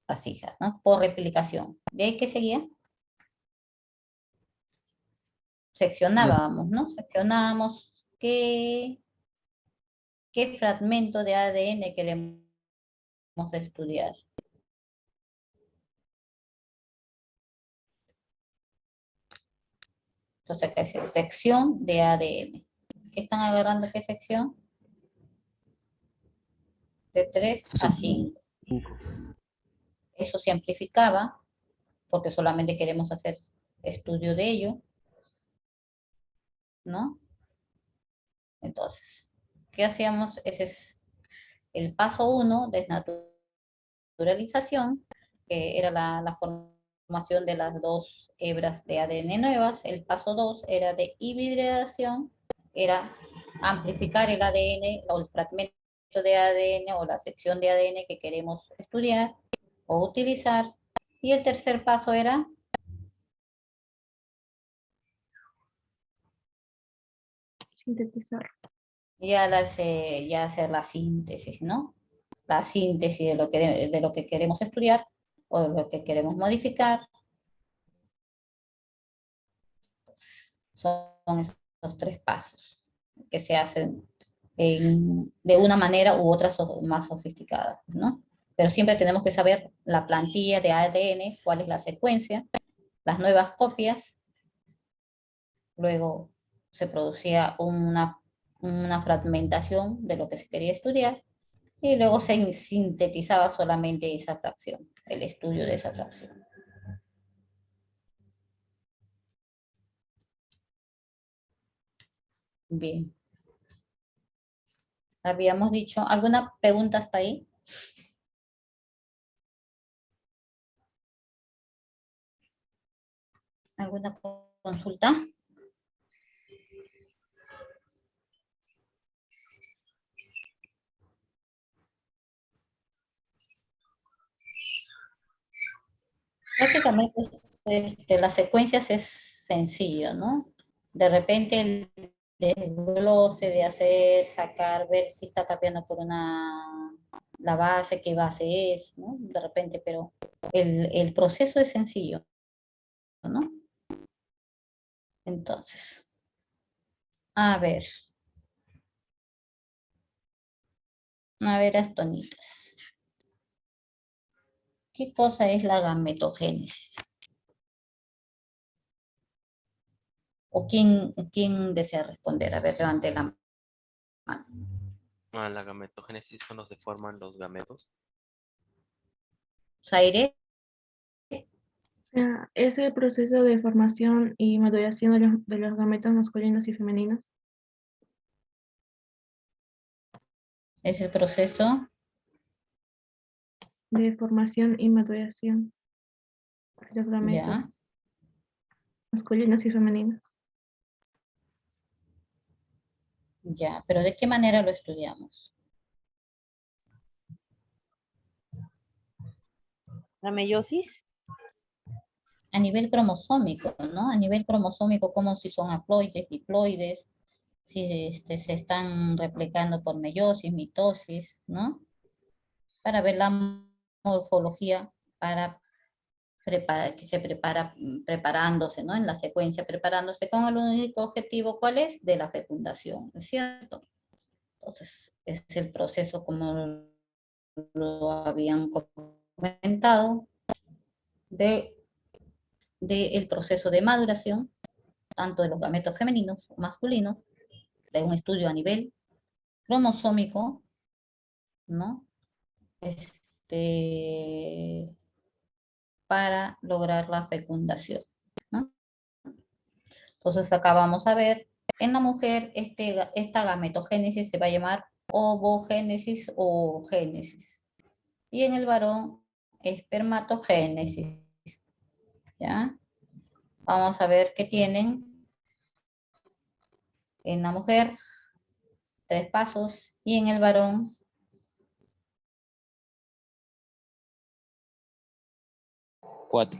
las hijas, ¿no? Por replicación. ¿De ahí qué seguía? Seccionábamos, ¿no? Seccionábamos qué fragmento de ADN queremos estudiar. Entonces, ¿qué es? Sección de ADN. ¿Qué están agarrando? ¿Qué sección? De 3 a 5. Eso se amplificaba porque solamente queremos hacer estudio de ello, ¿no? Entonces, ¿qué hacíamos? Ese es el paso 1, desnaturalización, que era la formación de las dos hebras de ADN nuevas. El paso 2 era de hibridación, era amplificar el ADN o el fragmento de ADN o la sección de ADN que queremos estudiar o utilizar. Y el tercer paso era Sintetizar. ya hacer la síntesis, ¿no? La síntesis de lo que queremos estudiar o de lo que queremos modificar. Son esos tres pasos que se hacen de una manera u otra más sofisticada, ¿no? Pero siempre tenemos que saber la plantilla de ADN, cuál es la secuencia, las nuevas copias, luego se producía una fragmentación de lo que se quería estudiar y luego se sintetizaba solamente esa fracción, el estudio de esa fracción. Bien. Habíamos dicho, ¿alguna pregunta hasta ahí? ¿Alguna consulta? Prácticamente las secuencias es sencillo, ¿no? De repente el desglose de hacer, sacar, ver si está capeando por la base, qué base es, ¿no? De repente, pero el proceso es sencillo, ¿no? Entonces, a ver, Astonitas. ¿Qué cosa es la gametogénesis? ¿O quién desea responder? A ver, levante la mano. La gametogénesis cuando se forman los gametos. Zaire, Es el proceso de formación y maduración de los gametos masculinos y femeninos. es el proceso. De formación y maduración de los gametos Ya, masculinos y femeninos. ya, pero ¿de qué manera lo estudiamos? La meiosis. A nivel cromosómico, ¿no? A nivel cromosómico, como si son haploides, diploides, si se están replicando por meiosis, mitosis, ¿no? Para ver la morfología, para que se preparándose, ¿no? En la secuencia, preparándose con el único objetivo, ¿cuál es? De la fecundación, ¿no es cierto? Entonces, es el proceso como lo habían comentado, del proceso de maduración, tanto de los gametos femeninos o masculinos, de un estudio a nivel cromosómico, ¿no? Para lograr la fecundación, ¿no? Entonces acá vamos a ver, en la mujer esta gametogénesis se va a llamar ovogénesis o génesis, y en el varón espermatogénesis, ¿ya? Vamos a ver qué tienen en la mujer, 3 pasos, y en el varón 4.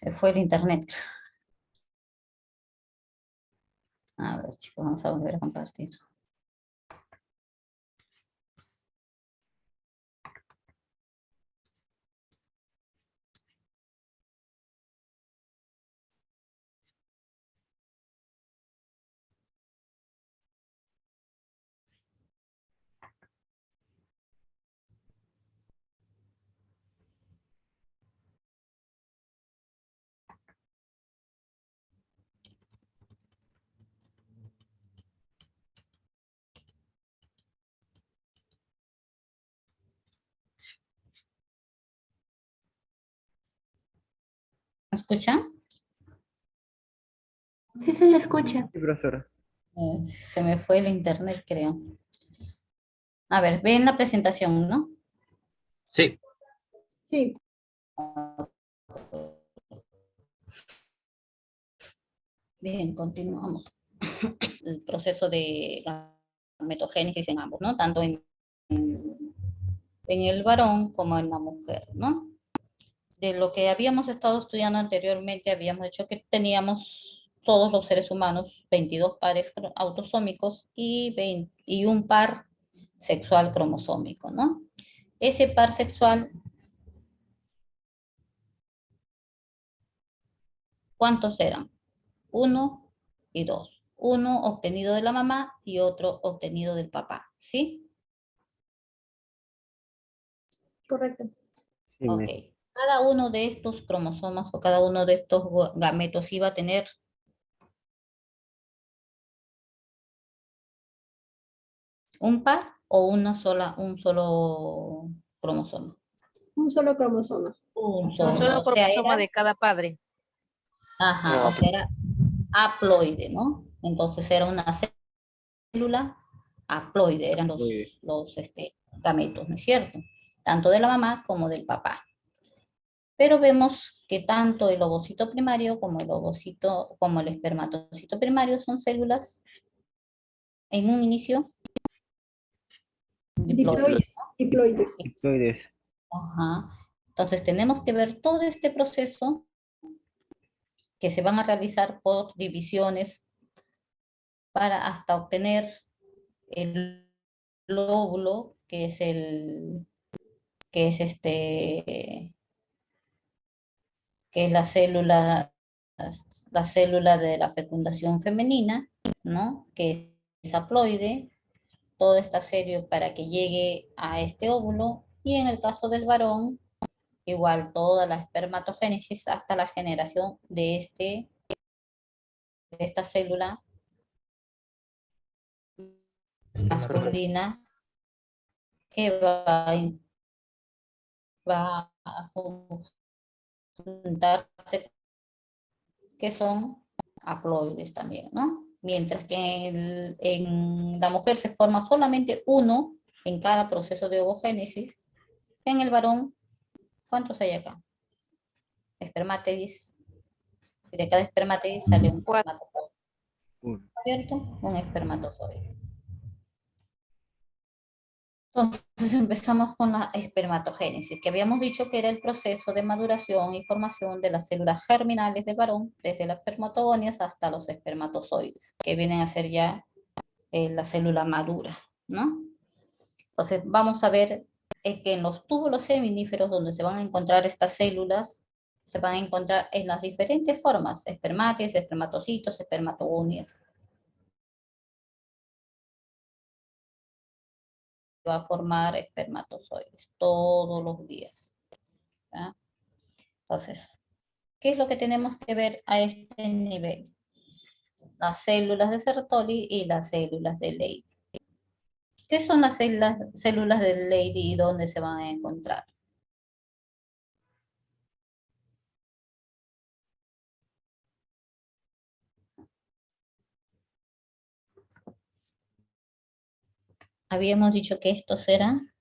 Se fue el internet. A ver, chicos, vamos a volver a compartir. ¿Me escuchan? Sí se le escucha. Sí, profesora. Se me fue el internet, creo. A ver, ven la presentación, ¿no? Sí. Sí, Bien, continuamos. El proceso de gametogénesis en ambos, ¿no? Tanto en el varón como en la mujer, ¿no? De lo que habíamos estado estudiando anteriormente, habíamos dicho que teníamos todos los seres humanos 22 pares autosómicos y un par sexual cromosómico, ¿no? Ese par sexual, ¿cuántos eran? 1 y 2. Uno obtenido de la mamá y otro obtenido del papá, ¿sí? correcto. Sí, Ok. miss. Cada uno de estos cromosomas o cada uno de estos gametos iba a tener un par o un solo cromosoma. Un solo cromosoma. Un Un solo. solo O sea, cromosoma era, de cada padre. ajá, o sea, era haploide, ¿no? Entonces era una célula haploide, eran Haploide. los gametos, ¿no es cierto? Tanto de la mamá como del papá. Pero vemos que tanto el ovocito primario como el ovocito, como el espermatocito primario son células en un inicio diploides. Diploides. Diploides. Diploides. Ajá. Entonces tenemos que ver todo este proceso que se van a realizar por divisiones para hasta obtener el lóbulo, que es que es la célula de la fecundación femenina, ¿no? Que es haploide, todo está serio para que llegue a este óvulo, y en el caso del varón, igual toda la espermatogénesis hasta la generación de esta célula masculina que va a juntarse, que son haploides también, ¿no? Mientras que en la mujer se forma solamente uno en cada proceso de ovogénesis, en el varón, ¿cuántos hay acá? Espermáteis. Y de cada espermáteis sale un 4. espermatozoide, Uno. ¿cierto? Un espermatozoide. Entonces empezamos con la espermatogénesis, que habíamos dicho que era el proceso de maduración y formación de las células germinales del varón, desde las espermatogonias hasta los espermatozoides, que vienen a ser ya la célula madura, ¿no? Entonces vamos a ver que en los túbulos seminíferos donde se van a encontrar estas células, se van a encontrar en las diferentes formas, espermates, espermatocitos, espermatogonias. Va a formar espermatozoides todos los días, ¿ya? Entonces, ¿qué es lo que tenemos que ver a este nivel? Las células de Sertoli y las células de Leydig. ¿Qué son las células de Leydig y dónde se van a encontrar? Habíamos dicho que estos eran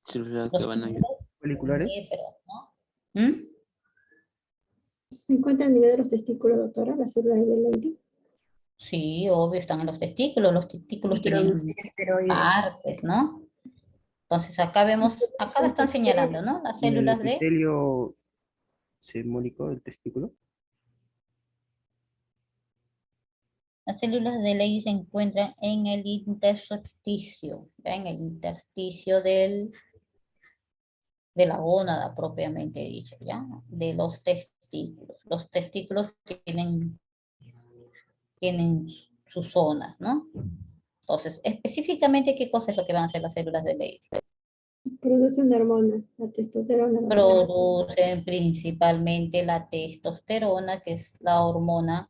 Células los que van a túbulos ¿Foliculares? seminíferos, ¿no? ¿Mm? ¿Se encuentra a nivel de los testículos, doctora, las células de Leydig? Sí, obvio, están en los testículos Y tienen producir esteroides. partes, ¿no? Entonces acá vemos, acá la están señalando, ¿no? Las ¿Y el células de epitelio semónico del testículo? Leydig se encuentran en el intersticio, ¿ya? En el intersticio de la gónada propiamente dicho, ¿ya? De los testículos. Los testículos tienen sus zonas, ¿no? Entonces, específicamente, ¿qué cosa es lo que van a hacer las células de Leydig? Produce una hormona, la testosterona. Producen principalmente la testosterona, que es la hormona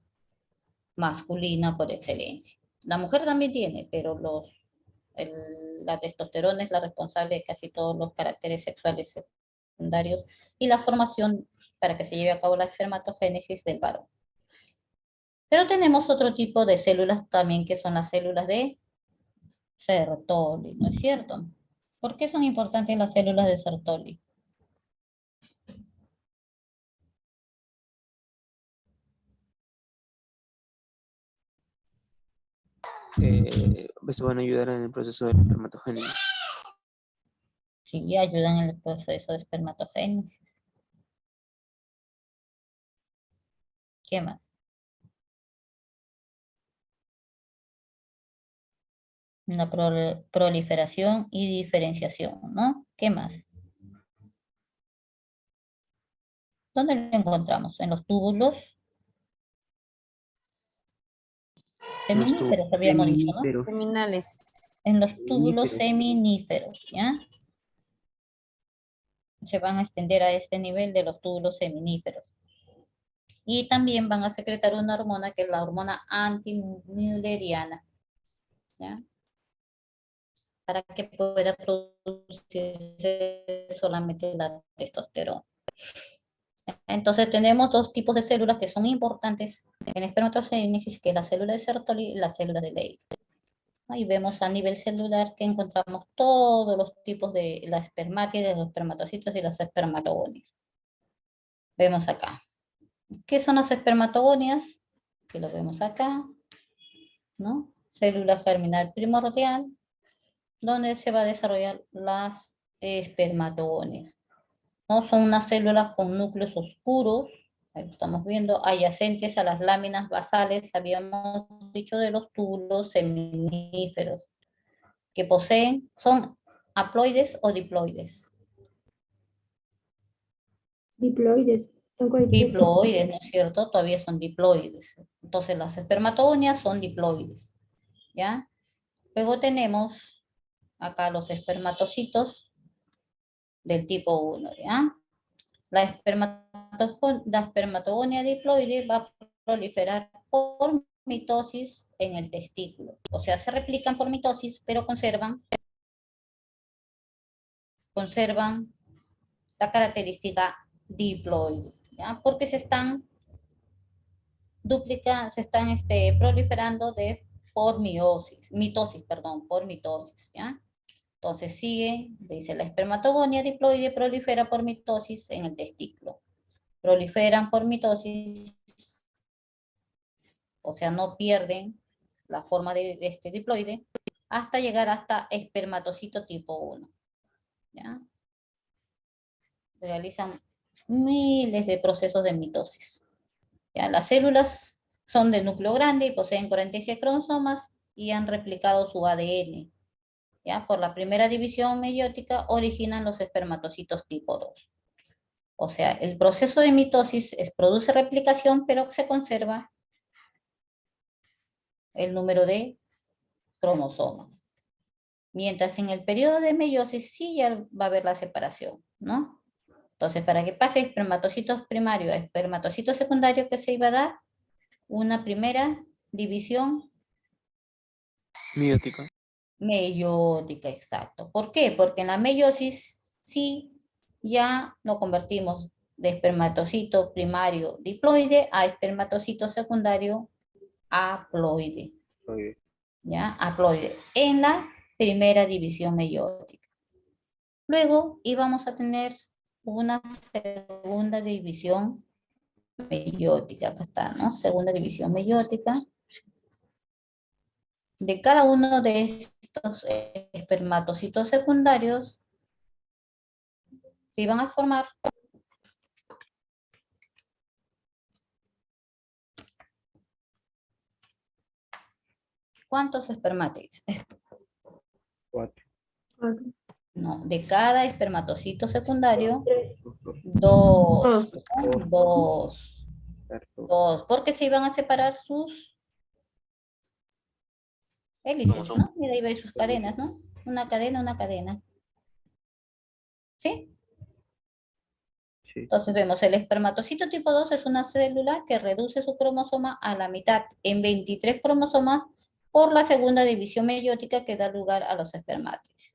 masculina por excelencia. La mujer también tiene, pero la testosterona es la responsable de casi todos los caracteres sexuales secundarios y la formación para que se lleve a cabo la espermatogénesis del varón. Pero tenemos otro tipo de células también que son las células de Sertoli, ¿no es cierto? ¿Por qué son importantes las células de Sertoli? Esto van a ayudar en el proceso de la espermatogénesis. Sí, ayudan en el proceso de espermatogénesis. ¿Qué más? La proliferación y diferenciación, ¿no? ¿Qué más? ¿Dónde lo encontramos? En los túbulos seminíferos, habíamos dicho, ¿no? Seminíferos. Terminales. En los túbulos Seminíferos. seminíferos, ¿ya? Se van a extender a este nivel de los túbulos seminíferos. Y también van a secretar una hormona que es la hormona antimülleriana, ¿ya? Para que pueda producirse solamente la testosterona. Entonces tenemos dos tipos de células que son importantes en espermatogénesis, que es la célula de Sertoli y la célula de Leydig. Ahí vemos a nivel celular que encontramos todos los tipos de la espermátide, los espermatocitos y las espermatogonias. Vemos acá. ¿Qué son las espermatogonias? Que lo vemos acá, ¿no? Célula germinal primordial, donde se va a desarrollar las espermatogonias, ¿no? Son unas células con núcleos oscuros, ahí lo estamos viendo, adyacentes a las láminas basales, habíamos dicho de los túbulos seminíferos, que poseen, son haploides o diploides. Diploides. Son coincidentes. Diploides, ¿no es cierto? Todavía son diploides. Entonces las espermatogonias son diploides, ¿ya? Luego tenemos acá los espermatocitos del tipo 1, ¿ya? La espermatogonia diploide va a proliferar por mitosis en el testículo. O sea, se replican por mitosis, pero conservan la característica diploide, ¿ya? Porque se están proliferando por mitosis, ¿ya? Entonces sigue, dice, la espermatogonia diploide prolifera por mitosis en el testículo. Proliferan por mitosis, o sea, no pierden la forma de este diploide, hasta llegar hasta espermatocito tipo 1, ¿ya? Realizan miles de procesos de mitosis. ¿Ya? Las células son de núcleo grande y poseen 46 cromosomas y han replicado su ADN. ¿Ya? Por la primera división meiótica originan los espermatocitos tipo 2. O sea, el proceso de mitosis produce replicación, pero se conserva el número de cromosomas. Mientras en el periodo de meiosis sí ya va a haber la separación, ¿no? Entonces, para que pase espermatocitos primario a espermatocito secundario, ¿qué se iba a dar? Una primera división Miótica. meiótica, exacto. ¿Por qué? Porque en la meiosis sí ya lo convertimos de espermatocito primario diploide a espermatocito secundario haploide. Oye, ¿Ya? Haploide, en la primera división meiótica. Luego íbamos a tener una segunda división meiótica, acá está, ¿no? Segunda división meiótica. de cada uno de estos espermatocitos secundarios se van a formar ¿cuántos espermátides? 4. No, de cada espermatocito secundario, 3. 2, Dos. 2, porque se iban a separar sus hélices, ¿no? Y de ahí veis sus cadenas, ¿no? Una cadena. ¿Sí? Sí. Entonces vemos, el espermatocito tipo 2 es una célula que reduce su cromosoma a la mitad en 23 cromosomas por la segunda división meiótica que da lugar a los espermátides.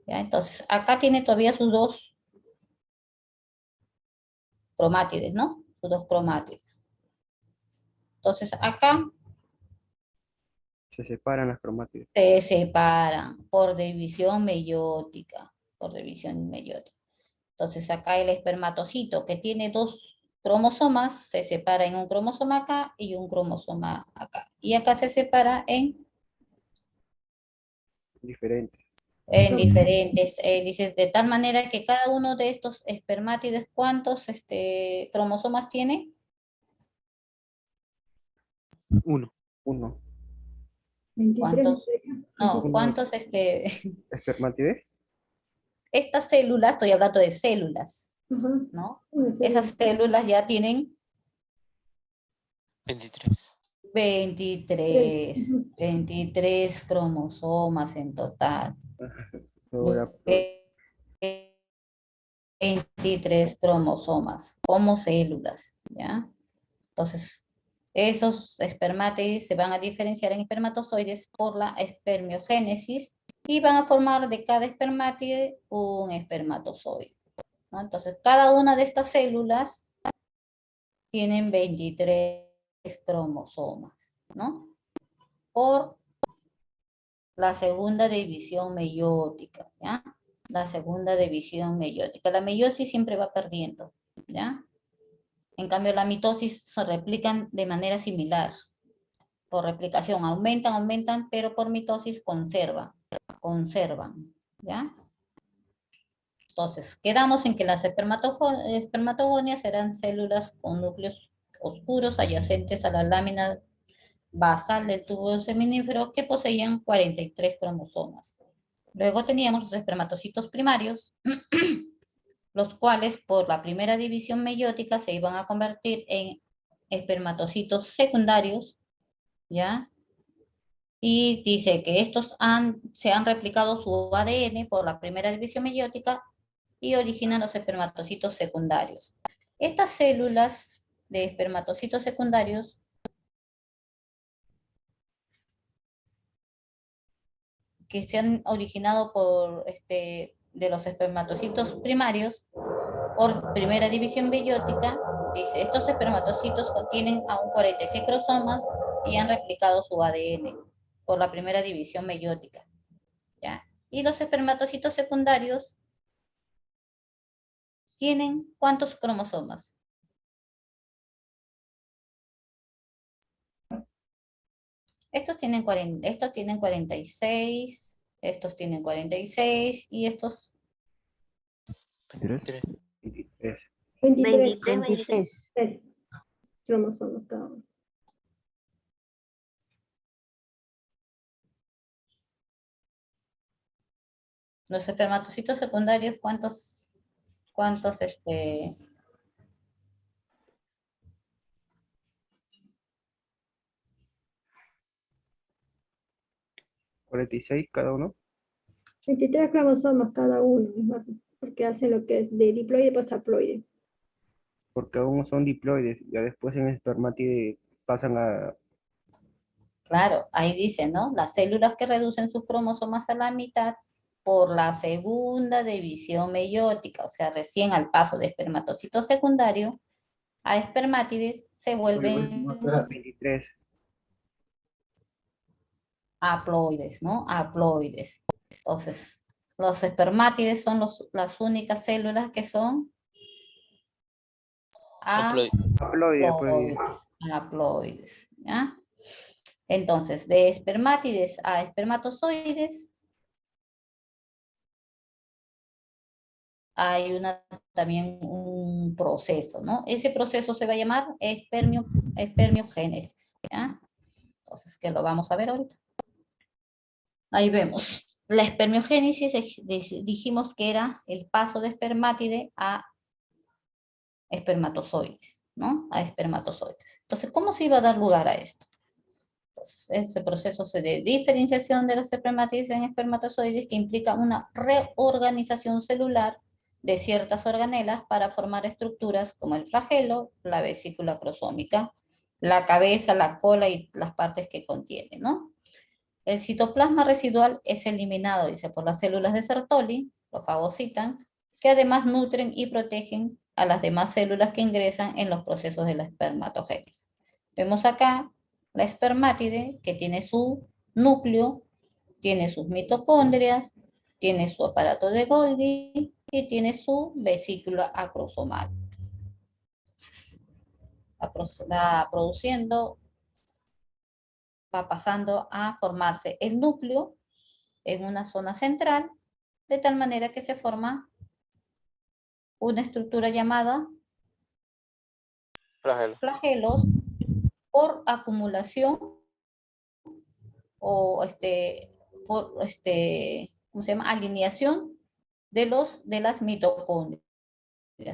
¿Ya? Entonces, acá tiene todavía sus 2 cromátides, ¿no? Sus 2 cromátides. Entonces, acá Se separan las cromátides. se separan por división meiótica, Entonces, acá el espermatocito que tiene 2 cromosomas se separa en un cromosoma acá y un cromosoma acá. Y acá se separa en Diferentes. diferentes hélices, de tal manera que cada uno de estos espermátides, ¿cuántos cromosomas tiene? 1. 1. 23. ¿Cuántos? No, Uno. ¿cuántos ¿Espermátides? estas células, estoy hablando de células, Ajá. ¿no? Una célula. Esas células ya tienen 23. 23, Ujú. 23 cromosomas en total. Ahora, 23 cromosomas como células, ¿ya? Entonces, esos espermátides se van a diferenciar en espermatozoides por la espermiogénesis y van a formar de cada espermátide un espermatozoide, ¿no? Entonces, cada una de estas células tienen 23 cromosomas, ¿no? Por la segunda división meiótica, ¿ya? La segunda división meiótica. La meiosis siempre va perdiendo, ¿ya? En cambio, la mitosis se replican de manera similar. Por replicación aumentan, pero por mitosis conservan, ¿ya? Entonces, quedamos en que las espermatogonias serán células con núcleos oscuros adyacentes a la lámina basal del tubo seminífero que poseían 43 cromosomas. Luego teníamos los espermatocitos primarios, los cuales por la primera división meiótica se iban a convertir en espermatocitos secundarios, ¿ya? Y dice que estos se han replicado su ADN por la primera división meiótica y originan los espermatocitos secundarios. Estas células de espermatocitos secundarios que se han originado de los espermatocitos primarios por primera división meiótica, dice, estos espermatocitos contienen aún 46 cromosomas y han replicado su ADN por la primera división meiótica, ¿ya? Y los espermatocitos secundarios tienen ¿cuántos cromosomas? Estos tienen 46, estos tienen 46 y estos 23. 23. 23. 23. 3 cromosomas cada uno. los espermatocitos secundarios, ¿cuántos 46 cada uno. 23 cromosomas cada uno, es más, porque hacen lo que es de diploide pues haploide. Porque aún son diploides. Ya después en el espermátide pasan a... Claro, ahí dice, ¿no? Las células que reducen sus cromosomas a la mitad por la segunda división meiótica, o sea, recién al paso de espermatocito secundario a espermátides se vuelven 23. haploides, ¿no? Haploides. Entonces, los espermátides son las únicas células que son Haploide. Haploide, pues. haploides, ¿ya? Entonces, de espermátides a espermatozoides, hay también un proceso, ¿no? Ese proceso se va a llamar espermiogénesis, ¿ya? Entonces, que lo vamos a ver ahorita. Ahí vemos. La espermiogénesis dijimos que era el paso de espermátide a espermatozoides, ¿no? A espermatozoides. Entonces, ¿cómo se iba a dar lugar a esto? Entonces, ese proceso de diferenciación de las espermátides en espermatozoides que implica una reorganización celular de ciertas organelas para formar estructuras como el flagelo, la vesícula acrosómica, la cabeza, la cola y las partes que contiene, ¿no? El citoplasma residual es eliminado, dice, por las células de Sertoli, lo fagocitan, que además nutren y protegen a las demás células que ingresan en los procesos de la espermatogénesis. Vemos acá la espermátide, que tiene su núcleo, tiene sus mitocondrias, tiene su aparato de Golgi y tiene su vesícula acrosomal. Va produciendo, va pasando a formarse el núcleo en una zona central, de tal manera que se forma una estructura llamada flagelos por acumulación o ¿cómo se llama? Alineación de las mitocondrias.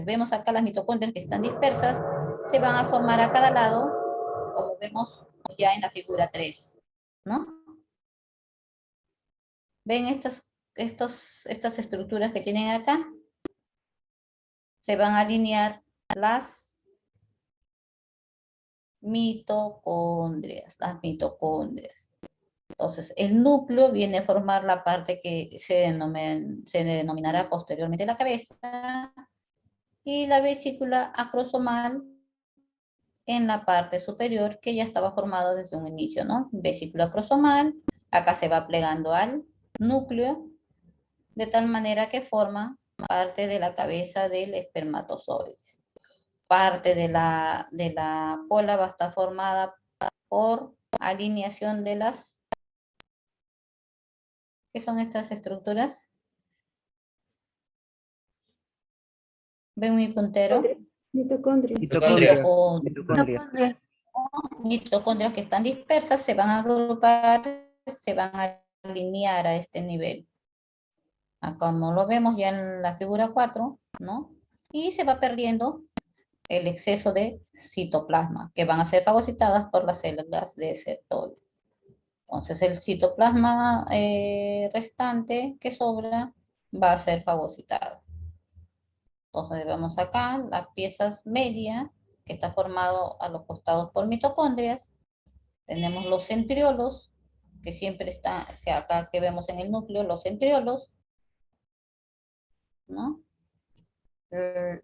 Vemos acá las mitocondrias que están dispersas, se van a formar a cada lado, como vemos ya en la figura 3, ¿no? ¿Ven estas estructuras que tienen acá? Se van a alinear las mitocondrias, Entonces, el núcleo viene a formar la parte que se denominará posteriormente la cabeza, y la vesícula acrosomal en la parte superior, que ya estaba formado desde un inicio, ¿no? Vesícula acrosomal, acá se va plegando al núcleo, de tal manera que forma parte de la cabeza del espermatozoide. Parte de la cola va a estar formada por alineación de las... ¿Qué son estas estructuras? ¿Ven mi puntero? Mitocondrias. Mitocondrias que están dispersas se van a agrupar, se van a alinear a este nivel. Acá, como lo vemos ya en la figura 4, ¿no? Y se va perdiendo el exceso de citoplasma, que van a ser fagocitadas por las células de Sertoli. Entonces el citoplasma restante que sobra va a ser fagocitado. Entonces vemos acá las piezas media, que está formado a los costados por mitocondrias. Tenemos los centriolos, que siempre está, que acá que vemos en el núcleo, los centriolos, ¿no? El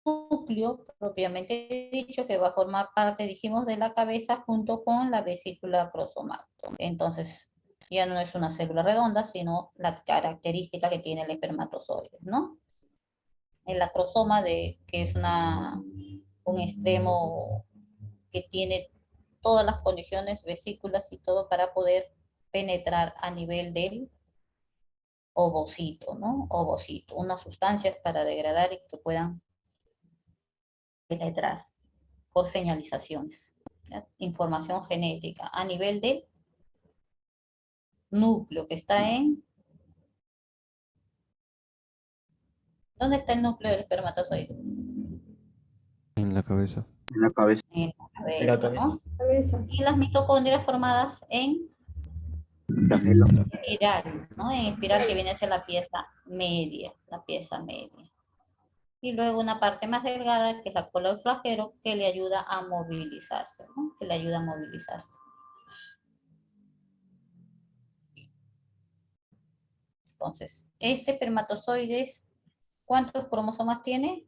núcleo, propiamente dicho, que va a formar parte, dijimos, de la cabeza junto con la vesícula acrosomal. Entonces, ya no es una célula redonda, sino la característica que tiene el espermatozoide, ¿no? El acrosoma, que es un extremo que tiene todas las condiciones, vesículas y todo para poder penetrar a nivel del ovocito, ¿no? Ovocito, unas sustancias para degradar y que puedan penetrar por señalizaciones, ¿ya? Información genética a nivel del núcleo que está en... ¿Dónde está el núcleo del espermatozoide? En la cabeza. En la cabeza, ¿no? Y las mitocondrias formadas en espiral, ¿no? En espiral, que viene a ser la pieza media, Y luego una parte más delgada, que es la cola del flagelo, que le ayuda a movilizarse, ¿no? Que le ayuda a movilizarse. Entonces, este espermatozoide, ¿cuántos cromosomas tiene?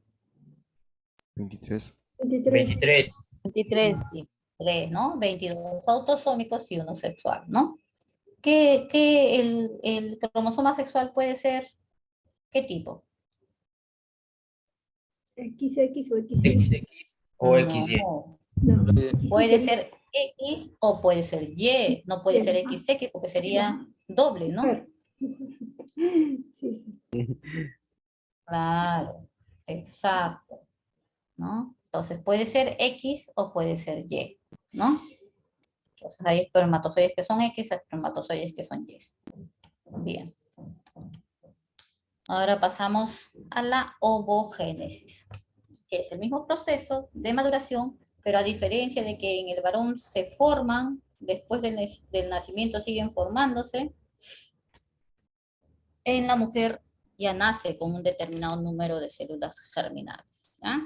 23. 23. 23, ¿no? 22 autosómicos y uno sexual, ¿no? Que el cromosoma sexual puede ser, ¿qué tipo? XX o XY. XX o XY. No. Puede ser X o puede ser Y, no puede ser XX porque sería doble, ¿no? Claro. Sí, sí. Claro, exacto, ¿no? Entonces puede ser X o puede ser Y, ¿no? Entonces hay espermatozoides que son X, espermatozoides que son Y. Bien. Ahora pasamos a la ovogénesis, que es el mismo proceso de maduración, pero a diferencia de que en el varón se forman, después del nacimiento siguen formándose, en la mujer ya nace con un determinado número de células germinales, ¿ya?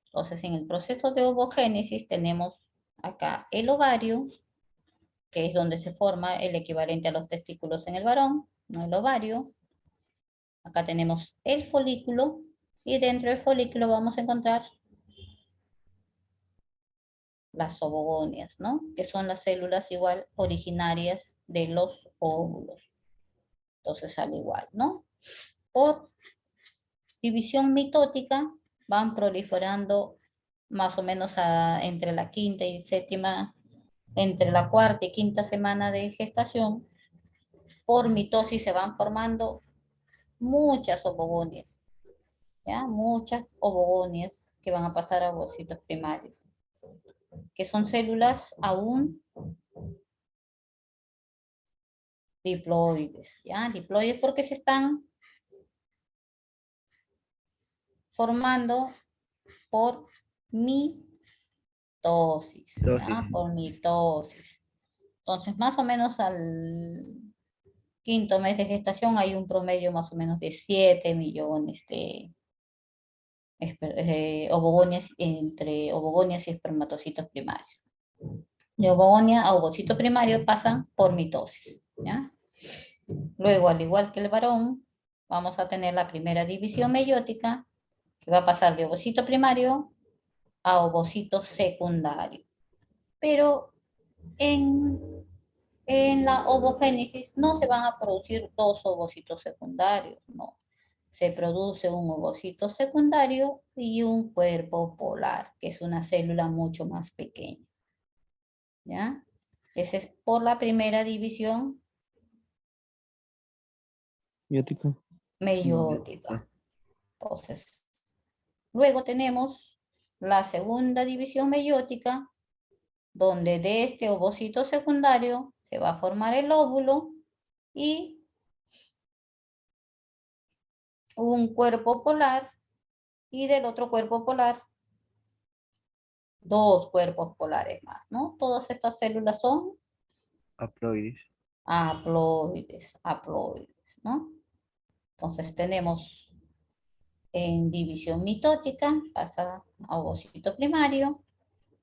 Entonces, en el proceso de ovogénesis tenemos acá el ovario, que es donde se forma el equivalente a los testículos en el varón, no el ovario. Acá tenemos el folículo, y dentro del folículo vamos a encontrar las ovogonias, ¿no? Que son las células igual originarias de los óvulos. Entonces, al igual, ¿no? Por división mitótica van proliferando más o menos entre la quinta y séptima, entre la cuarta y quinta semana de gestación. Por mitosis se van formando muchas ovogonias, ¿ya? Muchas ovogonias que van a pasar a ovocitos primarios, que son células aún diploides, ¿ya? Diploides porque se están formando por mitosis, ¿ya? Por mitosis. Entonces, más o menos al quinto mes de gestación hay un promedio más o menos de 7 millones de ovogonias entre ovogonias y espermatocitos primarios. De ovogonia a ovocito primario pasan por mitosis, ¿ya? Luego, al igual que el varón, vamos a tener la primera división meiótica, que va a pasar de ovocito primario a ovocito secundario. Pero en la ovogénesis no se van a producir dos ovocitos secundarios, no. Se produce un ovocito secundario y un cuerpo polar, que es una célula mucho más pequeña, ¿ya? Ese es por la primera división Biótico. meiótica. Entonces, luego tenemos la segunda división meiótica, donde de este ovocito secundario se va a formar el óvulo y un cuerpo polar, y del otro cuerpo polar, dos cuerpos polares más, ¿no? Todas estas células son haploides. haploides, ¿no? Entonces tenemos en división mitótica, pasa a ovocito primario,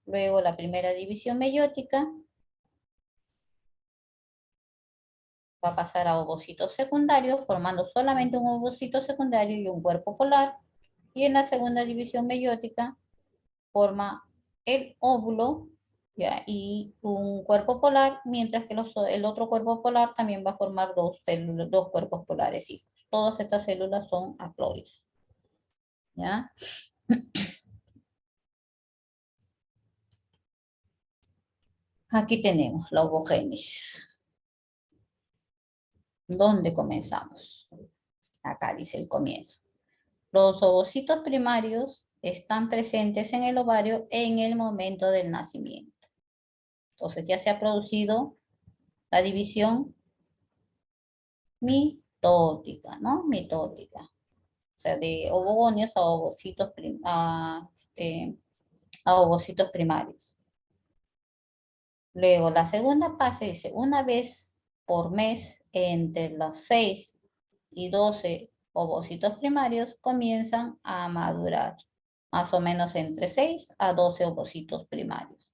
luego la primera división meiótica, va a pasar a ovocitos secundarios, formando solamente un ovocito secundario y un cuerpo polar, y en la segunda división meiótica forma el óvulo, ¿ya? Y un cuerpo polar, mientras que el otro cuerpo polar también va a formar dos cuerpos polares hijos. Todas estas células son haploides, ¿ya? Aquí tenemos la ovogénesis. ¿Dónde comenzamos? Acá dice el comienzo. Los ovocitos primarios están presentes en el ovario en el momento del nacimiento. Entonces ya se ha producido la división mitótica, ¿no? Mitótica. O sea, de ovogonios a ovocitos, a ovocitos primarios. Luego, la segunda fase dice, una vez por mes, entre los 6 y 12 ovocitos primarios comienzan a madurar, más o menos entre 6 a 12 ovocitos primarios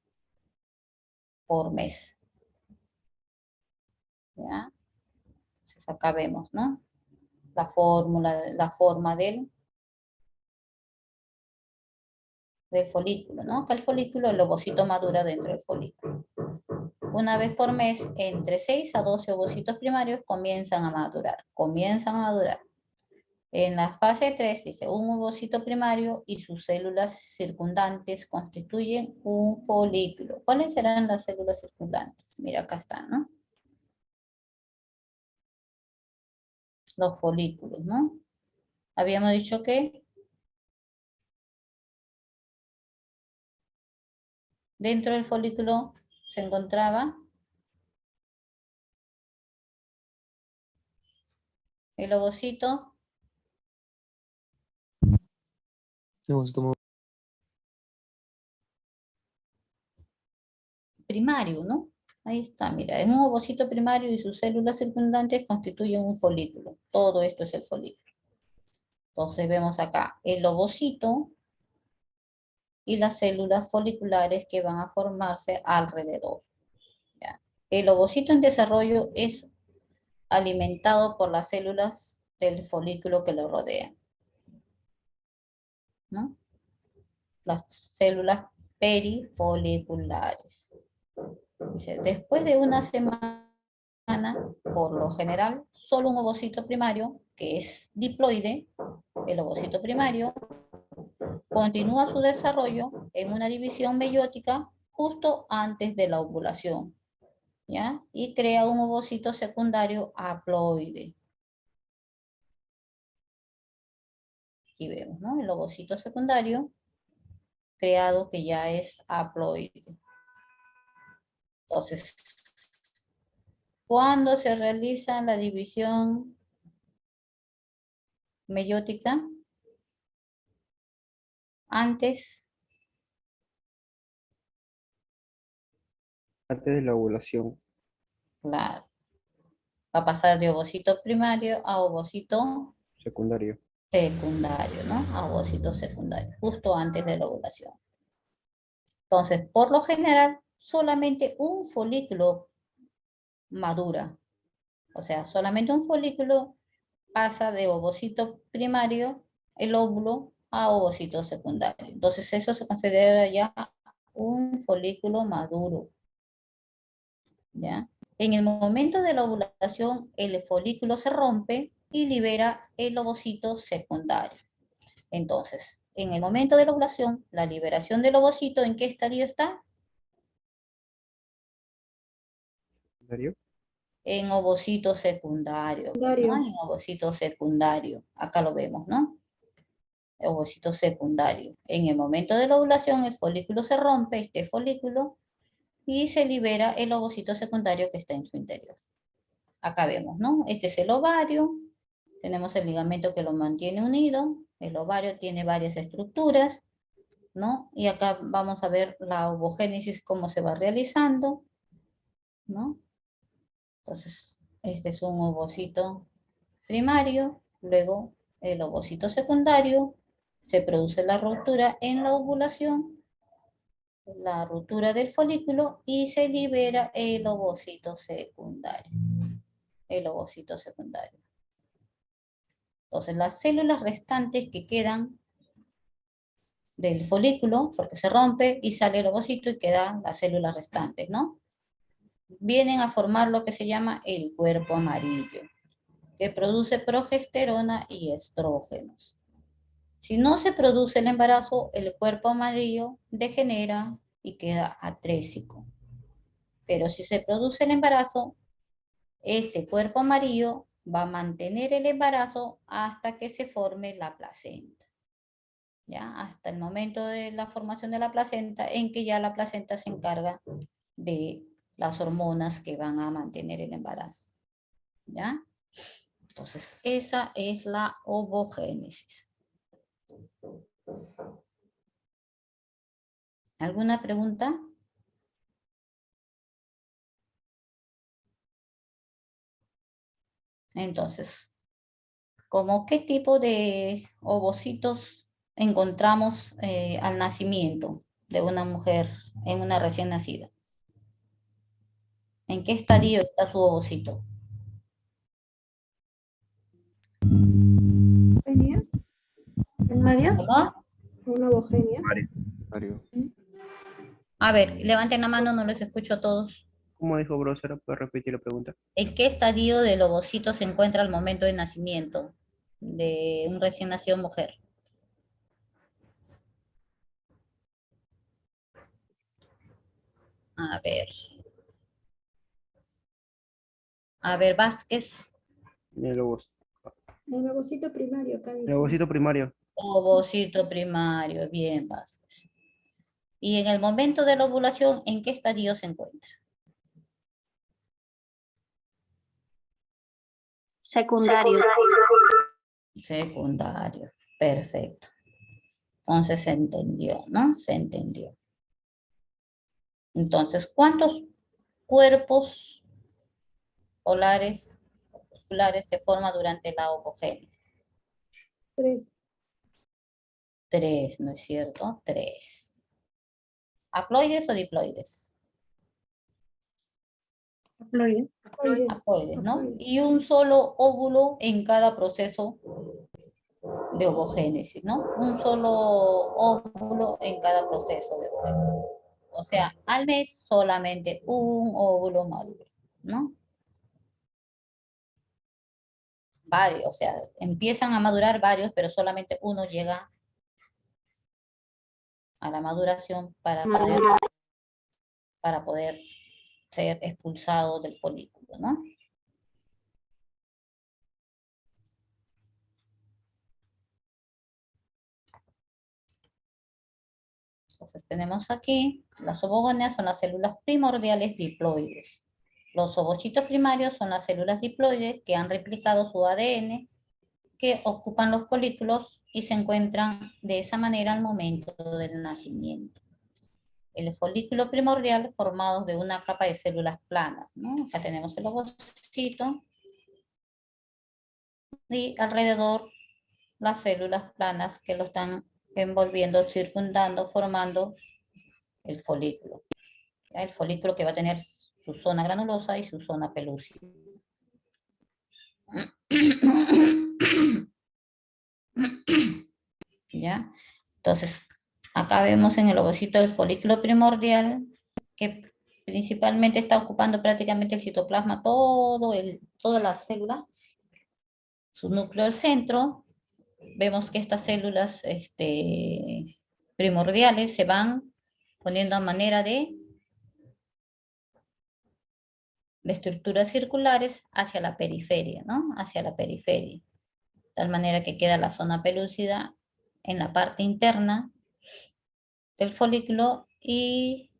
por mes. ¿Ya? Entonces acá vemos, ¿no? La forma del folículo, ¿no? Acá el folículo, el ovocito madura dentro del folículo. Una vez por mes, entre 6 a 12 ovocitos primarios comienzan a madurar, En la fase 3 dice, un ovocito primario y sus células circundantes constituyen un folículo. ¿Cuáles serán las células circundantes? Mira, acá están, ¿no? Los folículos, ¿no? Habíamos dicho que dentro del folículo se encontraba el ovocito primario, ¿no? Ahí está, mira, es un ovocito primario y sus células circundantes constituyen un folículo. Todo esto es el folículo. Entonces vemos acá el ovocito y las células foliculares que van a formarse alrededor. ¿Ya? El ovocito en desarrollo es alimentado por las células del folículo que lo rodean, ¿no? Las células perifoliculares. Dice, después de una semana, por lo general, solo un ovocito primario, que es diploide, el ovocito primario, continúa su desarrollo en una división meiótica justo antes de la ovulación, ¿ya? Y crea un ovocito secundario haploide. Aquí vemos, ¿no? El ovocito secundario creado que ya es haploide. Entonces, ¿cuándo se realiza la división meiótica? Antes Antes de la ovulación. claro. Va a pasar de ovocito primario a ovocito Secundario. secundario, ¿no? A ovocito secundario, justo antes de la ovulación. Entonces, por lo general, solamente un folículo madura. O sea, solamente un folículo pasa de ovocito primario, el óvulo, a ovocito secundario. Entonces, eso se considera ya un folículo maduro. ¿Ya? En el momento de la ovulación, el folículo se rompe y libera el ovocito secundario. Entonces, en el momento de la ovulación, la liberación del ovocito, ¿en qué estadio está? ¿Secundario? En ovocito secundario. Secundario. ¿No? En ovocito secundario. Acá lo vemos, ¿no? Ovocito secundario. En el momento de la ovulación, el folículo se rompe, este folículo, y se libera el ovocito secundario que está en su interior. Acá vemos, ¿no? Este es el ovario, tenemos el ligamento que lo mantiene unido, el ovario tiene varias estructuras, ¿no? Y acá vamos a ver la ovogénesis, cómo se va realizando, ¿no? Entonces, este es un ovocito primario, luego el ovocito secundario, se produce la ruptura en la ovulación, la ruptura del folículo y se libera el ovocito secundario. El ovocito secundario. Entonces, las células restantes que quedan del folículo, porque se rompe y sale el ovocito y quedan las células restantes, ¿no? Vienen a formar lo que se llama el cuerpo amarillo, que produce progesterona y estrógenos. Si no se produce el embarazo, el cuerpo amarillo degenera y queda atrésico. Pero si se produce el embarazo, este cuerpo amarillo va a mantener el embarazo hasta que se forme la placenta. ¿Ya? Hasta el momento de la formación de la placenta, en que ya la placenta se encarga de las hormonas que van a mantener el embarazo. ¿Ya? Entonces, esa es la ovogénesis. ¿Alguna pregunta? Entonces, ¿cómo qué tipo de ovocitos encontramos al nacimiento de una mujer en una recién nacida? ¿En qué estadio está su ovocito? ¿Ovogenia? ¿En medio? ¿Cómo? Una ovogenia. Mario. A ver, levanten la mano, no los escucho a todos. ¿Cómo dijo Brosera? ¿Puede repetir la pregunta? ¿En qué estadio del ovocito se encuentra al momento de nacimiento? de un recién nacido mujer? A ver. A ver, Vázquez. El El ovocito primario, acá dice. ovocito primario. Ovocito primario, bien, Vázquez. Y en el momento de la ovulación, ¿en qué estadio se encuentra? Secundario. Secundario, perfecto. Entonces se entendió, ¿no? Se entendió. Entonces, ¿cuántos cuerpos polares, corpusculares se forman durante la ovogénesis? 3. 3, ¿no es cierto? 3. ¿Haploides o diploides? Haploide. Haploides, ¿no? Y un solo óvulo en cada proceso de ovogénesis, ¿no? Un solo óvulo en cada proceso de ovogénesis. O sea, al mes solamente un óvulo maduro, ¿no? Varios, o sea, empiezan a madurar varios, pero solamente uno llega a la maduración para poder ser expulsado del folículo, ¿no? Entonces tenemos aquí, las ovogonias son las células primordiales diploides. Los ovocitos primarios son las células diploides que han replicado su ADN, que ocupan los folículos y se encuentran de esa manera al momento del nacimiento. El folículo primordial formado de una capa de células planas, ¿no? Acá tenemos el ovocito y alrededor las células planas que lo están envolviendo, circundando, formando el folículo. ¿Ya? El folículo que va a tener su zona granulosa y su zona pelúcida. ¿Ya? Entonces, acá vemos en el ovocito el folículo primordial, que principalmente está ocupando prácticamente el citoplasma, todas las células, su núcleo al centro. Vemos que estas células primordiales se van poniendo a manera de estructuras circulares hacia la periferia, ¿no? Hacia la periferia. De tal manera que queda la zona pelúcida en la parte interna del folículo y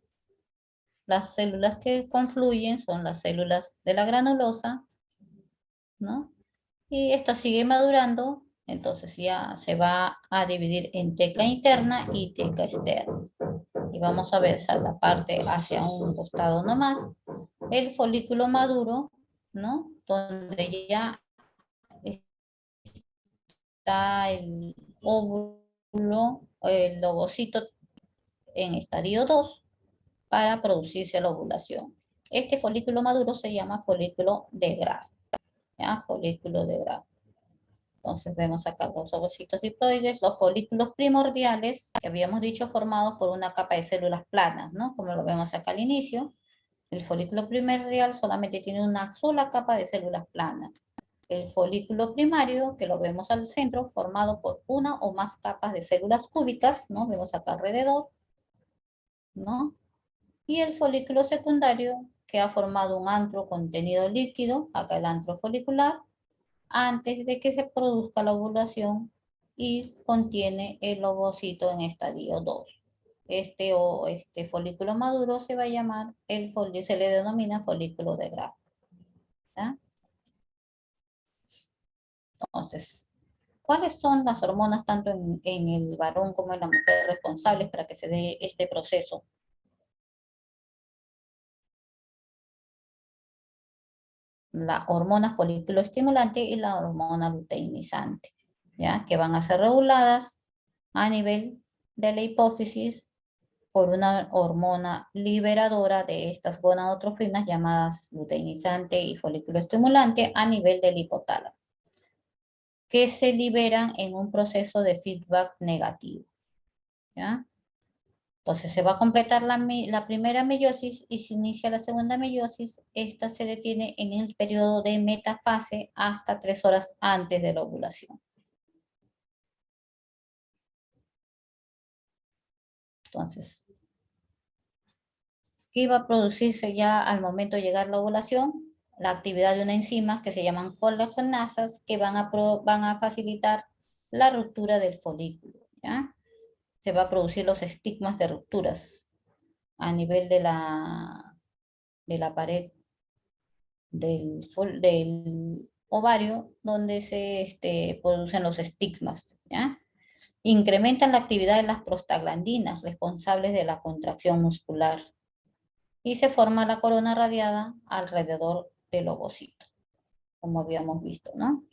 las células que confluyen son las células de la granulosa, ¿no? Y esta sigue madurando, entonces ya se va a dividir en teca interna y teca externa. Y vamos a ver la parte hacia un costado nomás, el folículo maduro, ¿no? Donde ya está el óvulo, el ovocito en estadio 2 para producirse la ovulación. Este folículo maduro se llama folículo de Graf, ¿ya? Folículo de Graf. Entonces vemos acá los ovocitos diploides, los folículos primordiales, que habíamos dicho formados por una capa de células planas, ¿no? Como lo vemos acá al inicio. El folículo primordial solamente tiene una sola capa de células planas. El folículo primario, que lo vemos al centro, formado por una o más capas de células cúbicas, ¿no? Vemos acá alrededor, ¿no? Y el folículo secundario, que ha formado un antro contenido líquido, acá el antro folicular, antes de que se produzca la ovulación y contiene el ovocito en estadio 2. Este folículo maduro se va a llamar, se le denomina folículo de Graf. ¿Ya? Entonces, ¿cuáles son las hormonas tanto en el varón como en la mujer responsables para que se dé este proceso? La hormona folículo-estimulante y la hormona luteinizante, ¿ya? Que van a ser reguladas a nivel de la hipófisis por una hormona liberadora de estas gonadotrofinas llamadas luteinizante y folículo-estimulante a nivel del hipotálamo, que se liberan en un proceso de feedback negativo, ¿ya? Entonces se va a completar la primera meiosis y se inicia la segunda meiosis. Esta se detiene en el periodo de metafase hasta 3 horas antes de la ovulación. Entonces, ¿qué iba a producirse ya al momento de llegar la ovulación? La actividad de una enzima que se llaman colagenasas que van a facilitar la ruptura del folículo, ¿ya? Se va a producir los estigmas de rupturas a nivel de la pared del ovario, donde se producen los estigmas, ¿ya? Incrementan la actividad de las prostaglandinas responsables de la contracción muscular y se forma la corona radiada alrededor del ovocito, como habíamos visto, ¿no?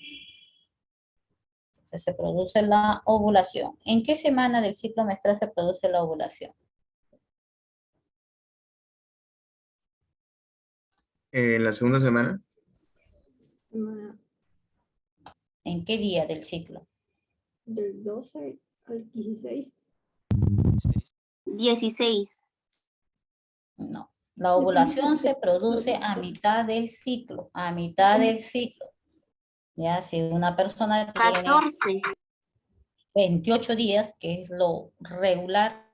Entonces se produce la ovulación. ¿En qué semana del ciclo menstrual se produce la ovulación? La segunda semana, Semana ¿En qué día del ciclo? del 12 al 16. 16. No. La ovulación se produce a mitad del ciclo, a mitad del ciclo. Ya, si una persona tiene 14. 28 días, que es lo regular,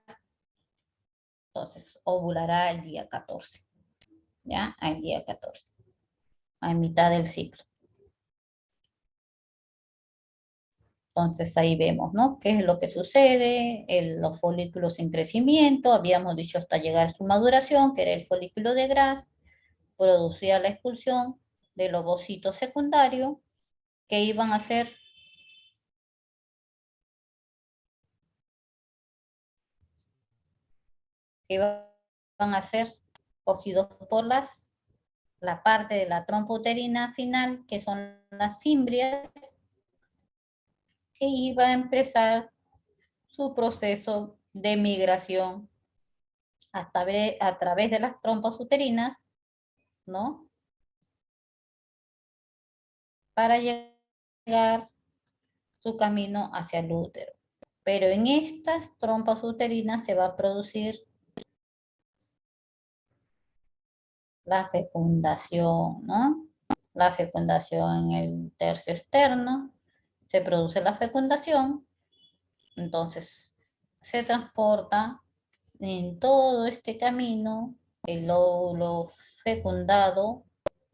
entonces ovulará el día 14. ¿Ya? Al día 14. A mitad del ciclo. Entonces ahí vemos, ¿no? ¿Qué es lo que sucede? Los folículos en crecimiento, habíamos dicho hasta llegar a su maduración, que era el folículo de Gras, producía la expulsión del ovocito secundario, que iban a ser cogidos por la parte de la trompa uterina final, que son las fimbrias, que iba a empezar su proceso de migración a través de las trompas uterinas, ¿no? Para llegar su camino hacia el útero. Pero en estas trompas uterinas se va a producir la fecundación, ¿no? La fecundación en el tercio externo, se produce la fecundación, entonces se transporta en todo este camino el óvulo fecundado,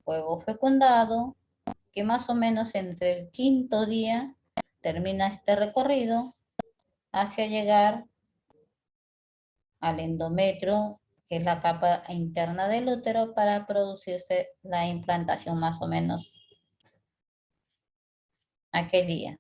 huevo fecundado, que más o menos entre el quinto día termina este recorrido hacia llegar al endometrio, que es la capa interna del útero, para producirse la implantación más o menos aquel día.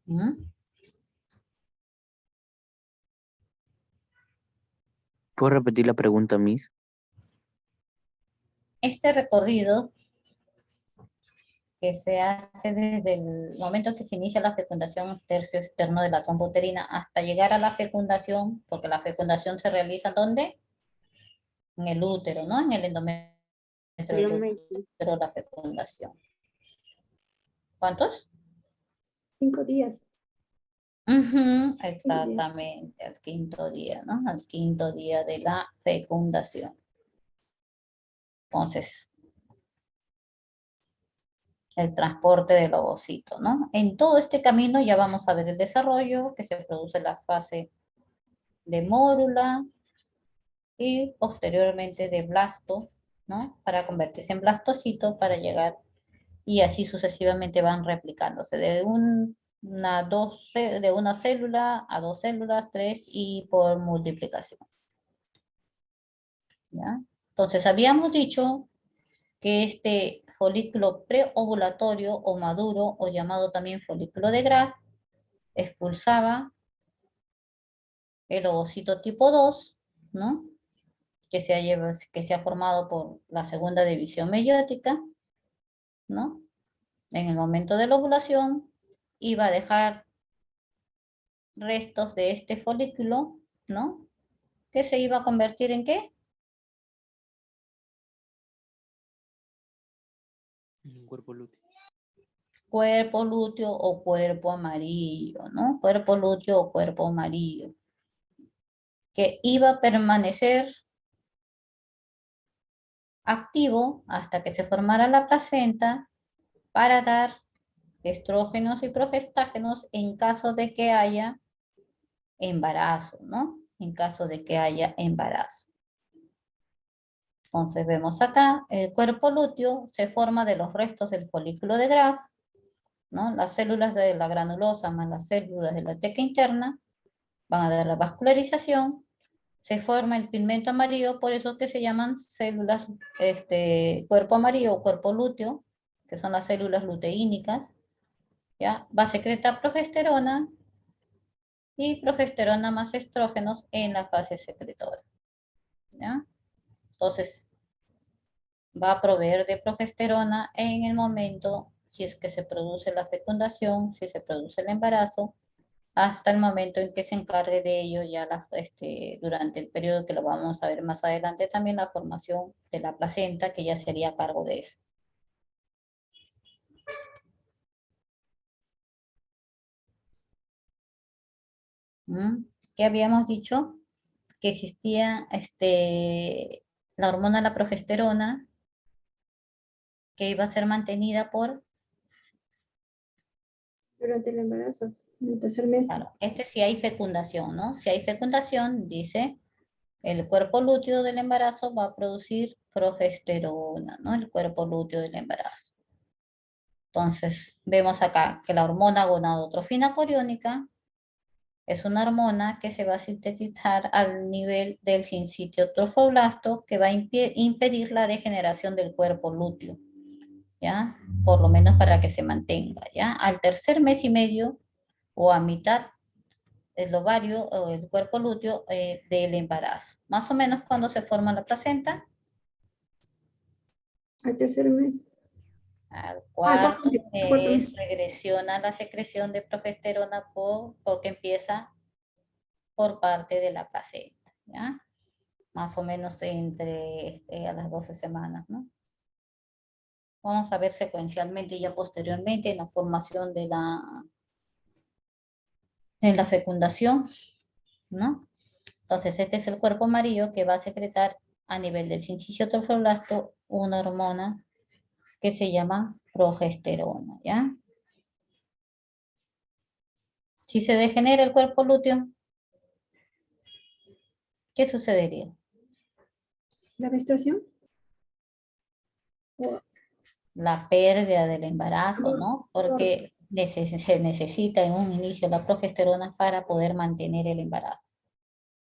¿Mm? ¿Puedo repetir la pregunta, Miss? Este recorrido que se hace desde el momento que se inicia la fecundación tercio externo de la trompa uterina hasta llegar a la fecundación, porque la fecundación se realiza ¿dónde? En el útero, ¿no? En el endometrio del útero, la fecundación. ¿Cuántos? 5 días. Exactamente, al quinto día, ¿no? Al quinto día de la fecundación. Entonces, el transporte del ovocito, ¿no? En todo este camino ya vamos a ver el desarrollo, que se produce en la fase de mórula y posteriormente de blasto, ¿no? Para convertirse en blastocito para llegar, y así sucesivamente van replicándose de de una célula a 2 células, 3 y por multiplicación. ¿Ya? Entonces habíamos dicho que este folículo preovulatorio o maduro, o llamado también folículo de Graf, expulsaba el ovocito tipo 2, ¿no? Que se ha formado por la segunda división meiótica, ¿no? En el momento de la ovulación iba a dejar restos de este folículo, ¿no? Que se iba a convertir ¿en qué? Un cuerpo lúteo. Cuerpo lúteo o cuerpo amarillo, ¿no? Cuerpo lúteo o cuerpo amarillo, que iba a permanecer activo hasta que se formara la placenta para dar estrógenos y progestágenos en caso de que haya embarazo, ¿no? En caso de que haya embarazo. Entonces vemos acá, el cuerpo lúteo se forma de los restos del folículo de Graf, ¿no? Las células de la granulosa más las células de la teca interna van a dar la vascularización, se forma el pigmento amarillo, por eso es que se llaman células, cuerpo amarillo o cuerpo lúteo, que son las células luteínicas, ¿ya? Va a secretar progesterona y progesterona más estrógenos en la fase secretora, ¿ya? Entonces, va a proveer de progesterona en el momento, si es que se produce la fecundación, si se produce el embarazo, hasta el momento en que se encargue de ello ya durante el periodo que lo vamos a ver más adelante, también la formación de la placenta, que ya sería a cargo de eso. ¿Qué habíamos dicho? Que existía la hormona la progesterona, que iba a ser mantenida por... Durante el embarazo, en el tercer mes. Claro, si hay fecundación, ¿no? Si hay fecundación, dice, el cuerpo lúteo del embarazo va a producir progesterona, ¿no? El cuerpo lúteo del embarazo. Entonces, vemos acá que la hormona gonadotrofina coriónica es una hormona que se va a sintetizar al nivel del sincitio trofoblasto, que va a impedir la degeneración del cuerpo lúteo, ¿ya? Por lo menos para que se mantenga, ¿ya? Al tercer mes y medio o a mitad el ovario o el cuerpo lúteo del embarazo. Más o menos cuando se forma la placenta. Al tercer mes. Al cuarto cuarto mes mes. regresiona la secreción de progesterona porque empieza por parte de la placenta, ¿ya? Más o menos entre a las 12 semanas, ¿no? Vamos a ver secuencialmente y ya posteriormente en la formación de en la fecundación, ¿no? Entonces este es el cuerpo amarillo que va a secretar a nivel del sincicio trofoblasto una hormona que se llama progesterona, ¿ya? Si se degenera el cuerpo lúteo, ¿qué sucedería? ¿La menstruación? La pérdida del embarazo, ¿no? Porque se necesita en un inicio la progesterona para poder mantener el embarazo.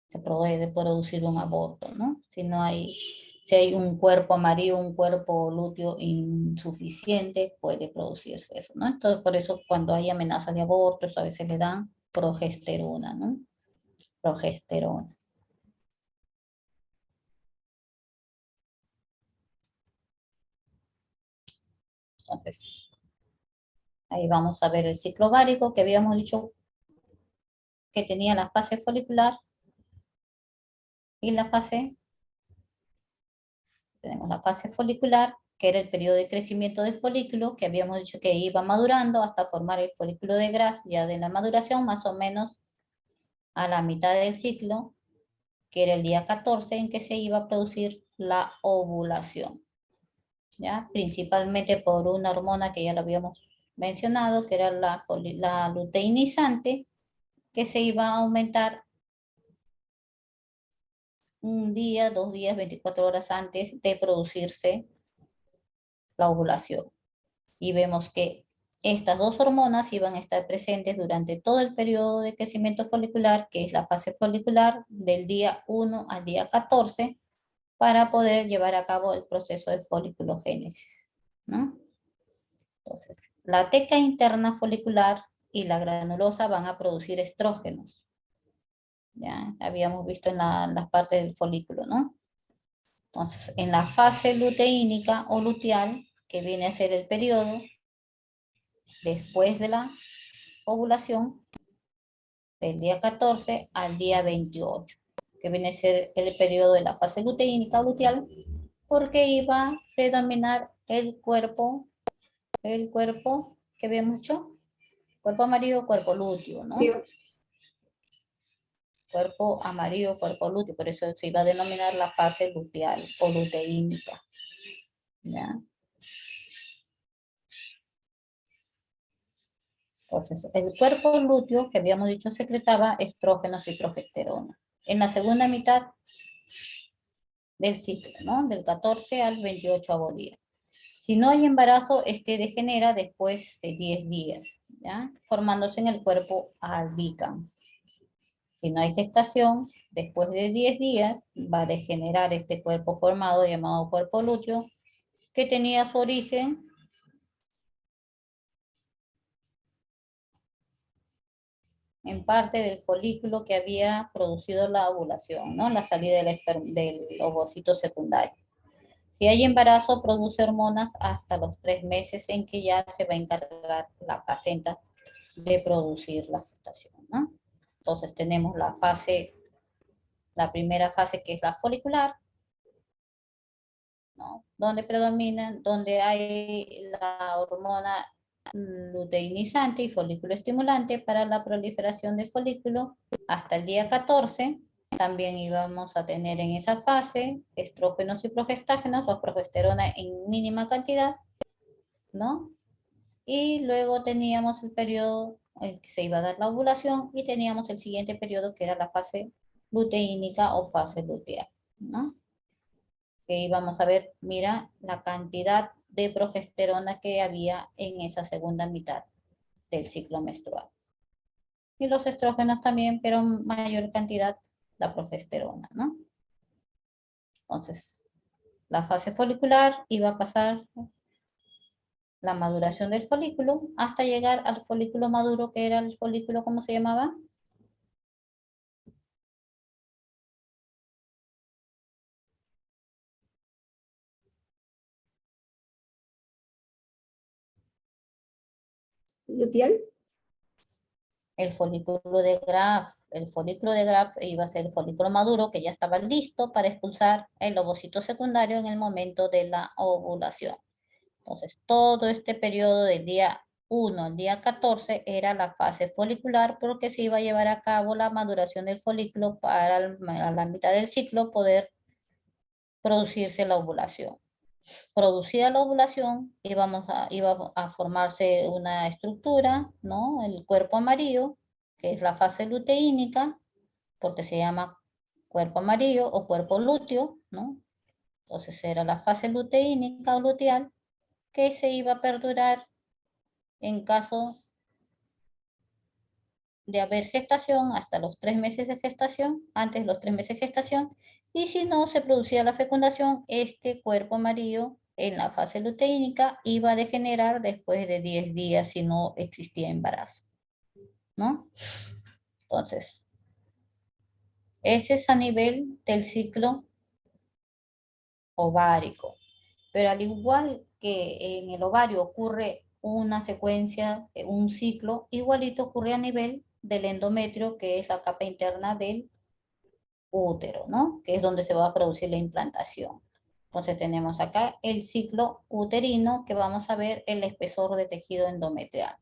Se puede producir un aborto, ¿no? Si hay un cuerpo amarillo, un cuerpo lúteo insuficiente, puede producirse eso, ¿no? Entonces, por eso cuando hay amenazas de abortos, a veces le dan progesterona, ¿no? Progesterona. Entonces, ahí vamos a ver el ciclo ovárico que habíamos dicho que tenía la fase folicular y la fase, tenemos la fase folicular, que era el periodo de crecimiento del folículo, que habíamos dicho que iba madurando hasta formar el folículo de Grass, ya de la maduración más o menos a la mitad del ciclo, que era el día 14 en que se iba a producir la ovulación, ¿ya? Principalmente por una hormona que ya lo habíamos mencionado, que era la luteinizante, que se iba a aumentar un día, 2 días, 24 horas antes de producirse la ovulación. Y vemos que estas dos hormonas iban a estar presentes durante todo el periodo de crecimiento folicular, que es la fase folicular del día 1 al día 14, para poder llevar a cabo el proceso de foliculogénesis, ¿no? Entonces, la teca interna folicular y la granulosa van a producir estrógenos. Ya habíamos visto en las partes del folículo, ¿no? Entonces, en la fase luteínica o luteal, que viene a ser el periodo después de la ovulación, del día 14 al día 28, que viene a ser el periodo de la fase luteínica o luteal, porque iba a predominar el cuerpo que habíamos hecho, cuerpo amarillo, cuerpo lúteo, ¿no? Sí. cuerpo amarillo, cuerpo lúteo, por eso se iba a denominar la fase luteal o luteínica. ¿Ya? Entonces, el cuerpo lúteo, que habíamos dicho, secretaba estrógenos y progesterona. En la segunda mitad del ciclo, ¿no? Del 14 al 28 día. Si no hay embarazo, este degenera después de 10 días, ¿ya? Formándose en el cuerpo albicans. Si no hay gestación, después de 10 días va a degenerar este cuerpo formado llamado cuerpo lúteo, que tenía su origen en parte del folículo que había producido la ovulación, ¿no? La salida del ovocito secundario. Si hay embarazo, produce hormonas hasta los 3 meses en que ya se va a encargar la placenta de producir la gestación, ¿no? Entonces tenemos la primera fase que es la folicular, ¿no? Donde hay la hormona luteinizante y folículo estimulante para la proliferación de folículo hasta el día 14. También íbamos a tener en esa fase estrógenos y progestágenos, o progesterona en mínima cantidad, ¿no? Y luego teníamos el periodo en que se iba a dar la ovulación y teníamos el siguiente periodo que era la fase luteínica o fase luteal, ¿no? Que íbamos a ver, mira, la cantidad de progesterona que había en esa segunda mitad del ciclo menstrual. Y los estrógenos también, pero en mayor cantidad la progesterona, ¿no? Entonces, la fase folicular iba a pasar la maduración del folículo hasta llegar al folículo maduro, que era el folículo, ¿cómo se llamaba? ¿Luteal? El folículo de Graf. El folículo de Graf iba a ser el folículo maduro que ya estaba listo para expulsar el ovocito secundario en el momento de la ovulación. Entonces, todo este periodo del día 1 al día 14 era la fase folicular, porque se iba a llevar a cabo la maduración del folículo para a la mitad del ciclo poder producirse la ovulación. Producida la ovulación, iba a formarse una estructura, ¿no? El cuerpo amarillo, que es la fase luteínica, porque se llama cuerpo amarillo o cuerpo lúteo, ¿no? Entonces era la fase luteínica o luteal, que se iba a perdurar en caso de haber gestación hasta los 3 meses de gestación, antes de los 3 meses de gestación, y si no se producía la fecundación, este cuerpo amarillo en la fase luteínica iba a degenerar después de 10 días si no existía embarazo, ¿no? Entonces, ese es a nivel del ciclo ovárico, pero al igual que en el ovario ocurre una secuencia, un ciclo, igualito ocurre a nivel del endometrio, que es la capa interna del útero, ¿no? Que es donde se va a producir la implantación. Entonces tenemos acá el ciclo uterino, que vamos a ver el espesor de tejido endometrial.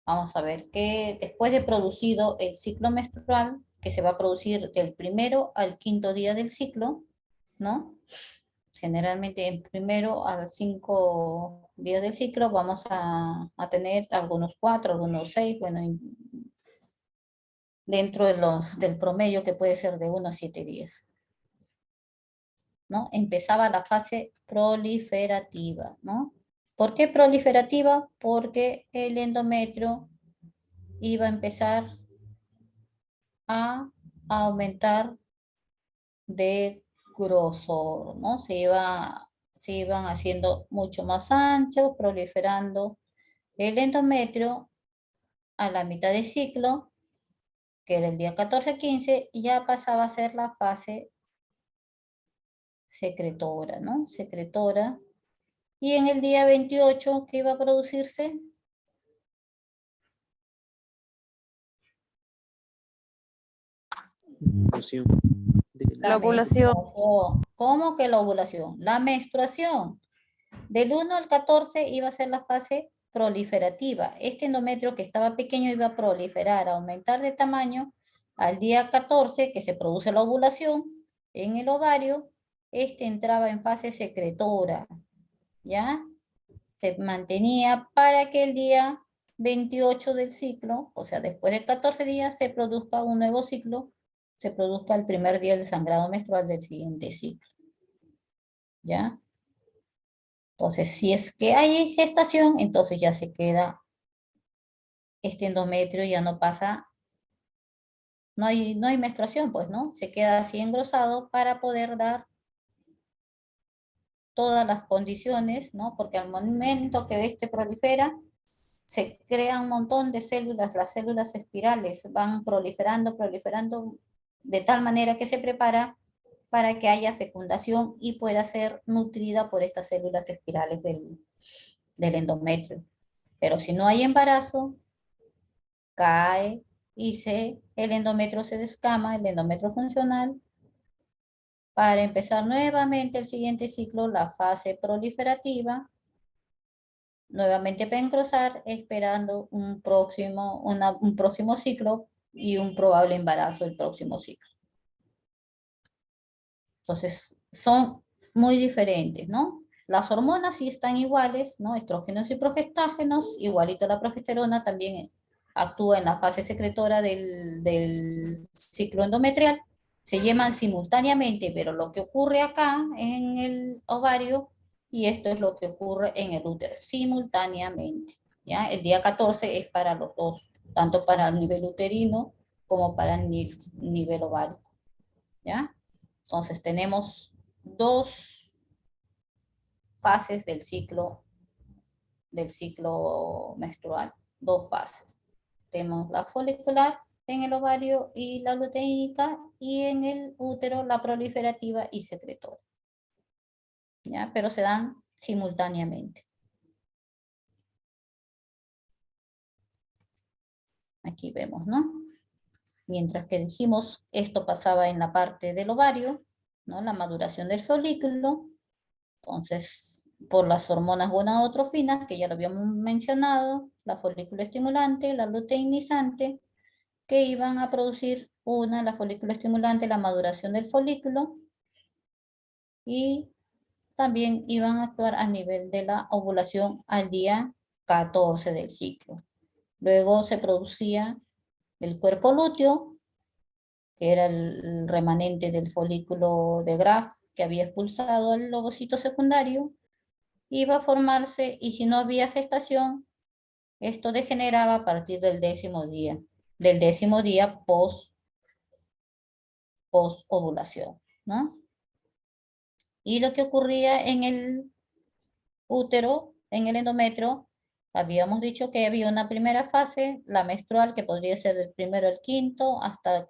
Vamos a ver que después de producido el ciclo menstrual, que se va a producir del 1º al 5º día del ciclo, ¿no? Generalmente en 1º al 5 días del ciclo vamos a tener algunos 4, algunos 6, bueno, dentro del promedio, que puede ser de 1 a 7 días, ¿no? Empezaba la fase proliferativa, ¿no? ¿Por qué proliferativa? Porque el endometrio iba a empezar a aumentar de grosor, ¿no? Se iban haciendo mucho más anchos, proliferando el endometrio a la mitad del ciclo, que era el día 14-15, y ya pasaba a ser la fase secretora, ¿no? Secretora. Y en el día 28, ¿qué iba a producirse? La ovulación. ¿Cómo que la ovulación? La menstruación. Del 1 al 14 iba a ser la fase proliferativa. Este endometrio que estaba pequeño iba a proliferar, a aumentar de tamaño Al día 14 que se produce la ovulación en el ovario, este entraba en fase secretora, ¿ya? Se mantenía para que el día 28 del ciclo, o sea, después de 14 días, se produzca un nuevo ciclo, se produzca el primer día del sangrado menstrual del siguiente ciclo, ¿ya? Entonces, si es que hay gestación, entonces ya se queda este endometrio, ya no pasa, no hay menstruación, pues, ¿no? Se queda así engrosado para poder dar todas las condiciones, ¿no? Porque al momento que este prolifera, se crea un montón de células, las células espirales van proliferando, proliferando, de tal manera que se prepara para que haya fecundación y pueda ser nutrida por estas células espirales del endometrio. Pero si no hay embarazo, cae y el endometrio se descama, el endometrio funcional, para empezar nuevamente el siguiente ciclo, la fase proliferativa, nuevamente para engrosar, esperando un próximo ciclo y un probable embarazo el próximo ciclo. Entonces, son muy diferentes, ¿no? Las hormonas sí están iguales, ¿no? Estrógenos y progestágenos, igualito la progesterona también actúa en la fase secretora del ciclo endometrial. Se llevan simultáneamente, pero lo que ocurre acá en el ovario, y esto es lo que ocurre en el útero, simultáneamente, ¿ya? El día 14 es para los dos, tanto para el nivel uterino como para el nivel ovárico, ¿ya? Entonces tenemos dos fases del ciclo menstrual, dos fases. Tenemos la folicular en el ovario y la luteínica, y en el útero la proliferativa y secretora, ¿ya? Pero se dan simultáneamente. Aquí vemos, ¿no? Mientras que dijimos esto pasaba en la parte del ovario, ¿no? La maduración del folículo. Entonces, por las hormonas gonadotrofinas, que ya lo habíamos mencionado, la folículo estimulante, la luteinizante, que iban a producir la folículo estimulante, la maduración del folículo, y también iban a actuar a nivel de la ovulación al día 14 del ciclo. Luego se producía el cuerpo lúteo, que era el remanente del folículo de Graf que había expulsado al ovocito secundario, iba a formarse, y si no había gestación, esto degeneraba a partir del décimo día post ovulación, ¿no? Y lo que ocurría en el útero, en el endometrio, habíamos dicho que había una primera fase, la menstrual, que podría ser del primero al quinto, hasta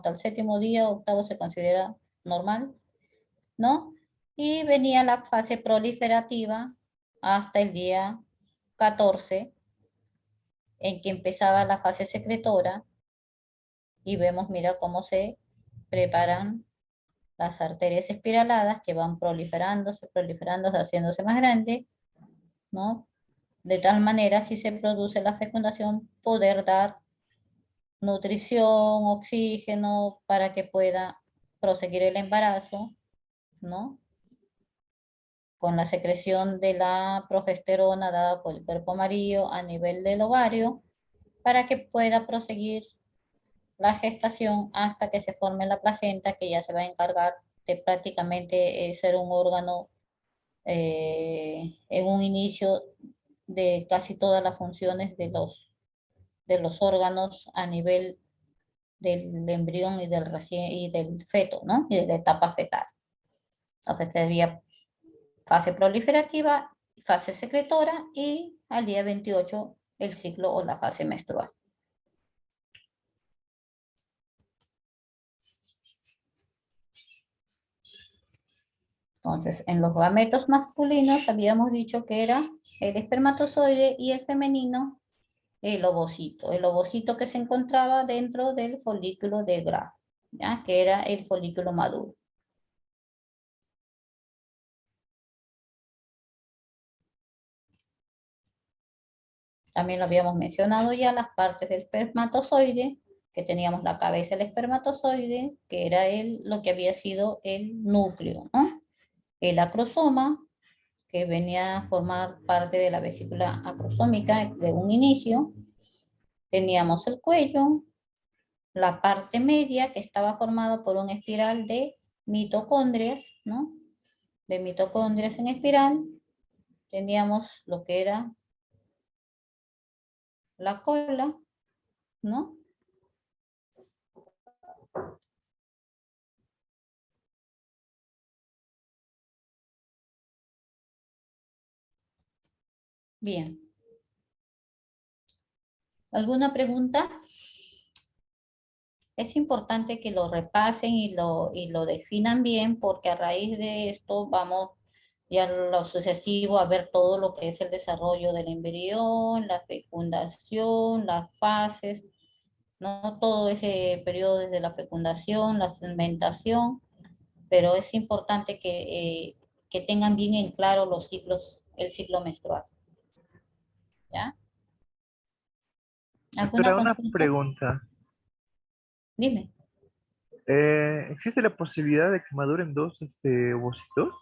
el séptimo día, octavo se considera normal, ¿no? Y venía la fase proliferativa hasta el día 14, en que empezaba la fase secretora, y vemos, mira, cómo se preparan las arterias espiraladas que van proliferándose, haciéndose más grandes, ¿no? De tal manera, si se produce la fecundación, poder dar nutrición, oxígeno, para que pueda proseguir el embarazo, ¿no? Con la secreción de la progesterona dada por el cuerpo amarillo a nivel del ovario, para que pueda proseguir la gestación hasta que se forme la placenta, que ya se va a encargar de prácticamente ser un órgano en un inicio de casi todas las funciones de los órganos a nivel del embrión y del feto, ¿no? Y de la etapa fetal. Entonces tendría fase proliferativa, fase secretora, y al día 28 el ciclo o la fase menstrual. Entonces, en los gametos masculinos habíamos dicho que era el espermatozoide, y el femenino el ovocito que se encontraba dentro del folículo de Graf, ¿ya? Que era el folículo maduro. También lo habíamos mencionado ya, las partes del espermatozoide, que teníamos la cabeza del espermatozoide, que era lo que había sido el núcleo, ¿no? El acrosoma, que venía a formar parte de la vesícula acrosómica de un inicio. Teníamos el cuello, la parte media, que estaba formada por una espiral de mitocondrias, ¿no? De mitocondrias en espiral. Teníamos lo que era la cola, ¿no? Bien. ¿Alguna pregunta? Es importante que lo repasen y lo definan bien, porque a raíz de esto vamos ya lo sucesivo a ver todo lo que es el desarrollo del embrión, la fecundación, las fases, ¿no? Todo ese periodo desde la fecundación, la fermentación, pero es importante que tengan bien en claro los ciclos, el ciclo menstrual. ¿Ya? ¿Alguna Doctora, una consulta? pregunta. Dime. ¿Existe la posibilidad de que maduren dos ovocitos?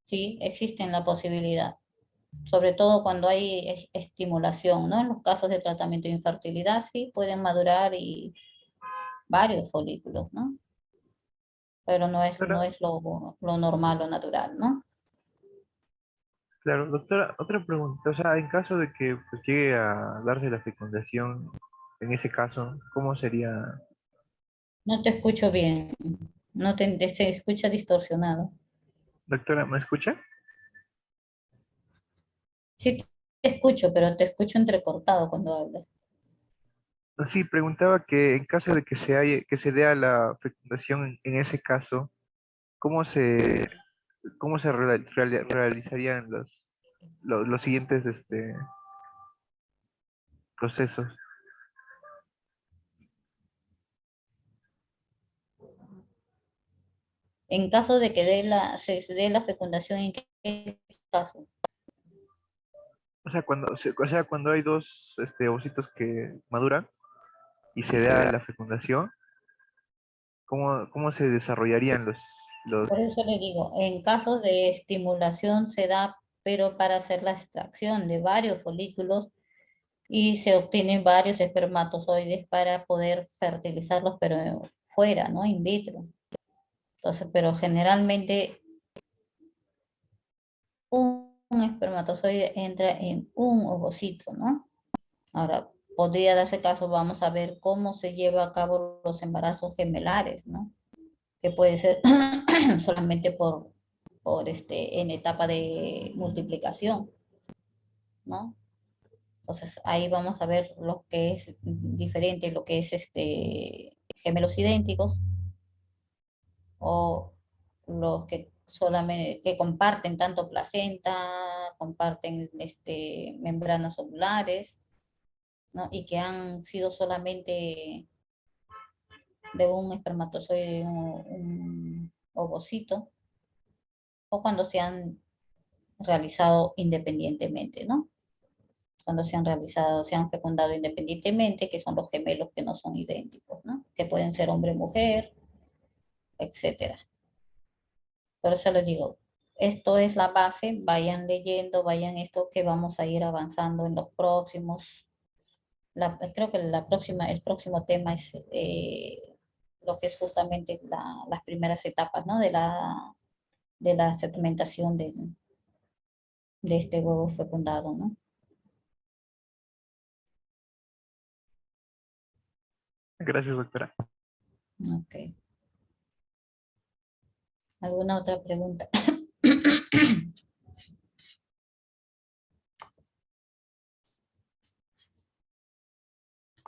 Sí, existe la posibilidad, sobre todo cuando hay estimulación, ¿no? En los casos de tratamiento de infertilidad, sí, pueden madurar y varios folículos, ¿no? Pero no es Doctora, lo normal, lo natural, ¿no? claro, doctora, otra pregunta. O sea, en caso de que pues, llegue a darse la fecundación, en ese caso, ¿cómo sería? No te escucho bien, se escucha distorsionado. Doctora, ¿me escucha? Sí te escucho, pero te escucho entrecortado cuando hablas. Sí, preguntaba que en caso de que que se dé a la fecundación en ese caso, ¿cómo cómo se realizarían los siguientes procesos? En caso de que se dé la fecundación, ¿en qué caso? O sea, o sea, cuando hay dos ovocitos que maduran y se da la fecundación, cómo se desarrollarían los... Por eso le digo, en casos de estimulación se da, pero para hacer la extracción de varios folículos y se obtienen varios espermatozoides para poder fertilizarlos, pero fuera, ¿no? In vitro. Entonces, pero generalmente un espermatozoide entra en un ovocito, ¿no? Ahora, podría darse caso, vamos a ver cómo se lleva a cabo los embarazos gemelares, ¿no? Que puede ser solamente en etapa de multiplicación, ¿no? Entonces ahí vamos a ver lo que es diferente, lo que es gemelos idénticos o los que solamente que comparten tanto placenta, comparten membranas ovulares, ¿no? Y que han sido solamente de un espermatozoide, un ovocito, o cuando se han realizado independientemente, ¿no? Cuando se han fecundado independientemente, que son los gemelos que no son idénticos, ¿no? Que pueden ser hombre-mujer, etcétera. Por eso les digo, esto es la base, vayan leyendo, vayan esto que vamos a ir avanzando en los próximos. Creo que el próximo tema es lo que es justamente las primeras etapas, ¿no? De la segmentación de este huevo fecundado, ¿no? Gracias, doctora. Ok. ¿Alguna otra pregunta?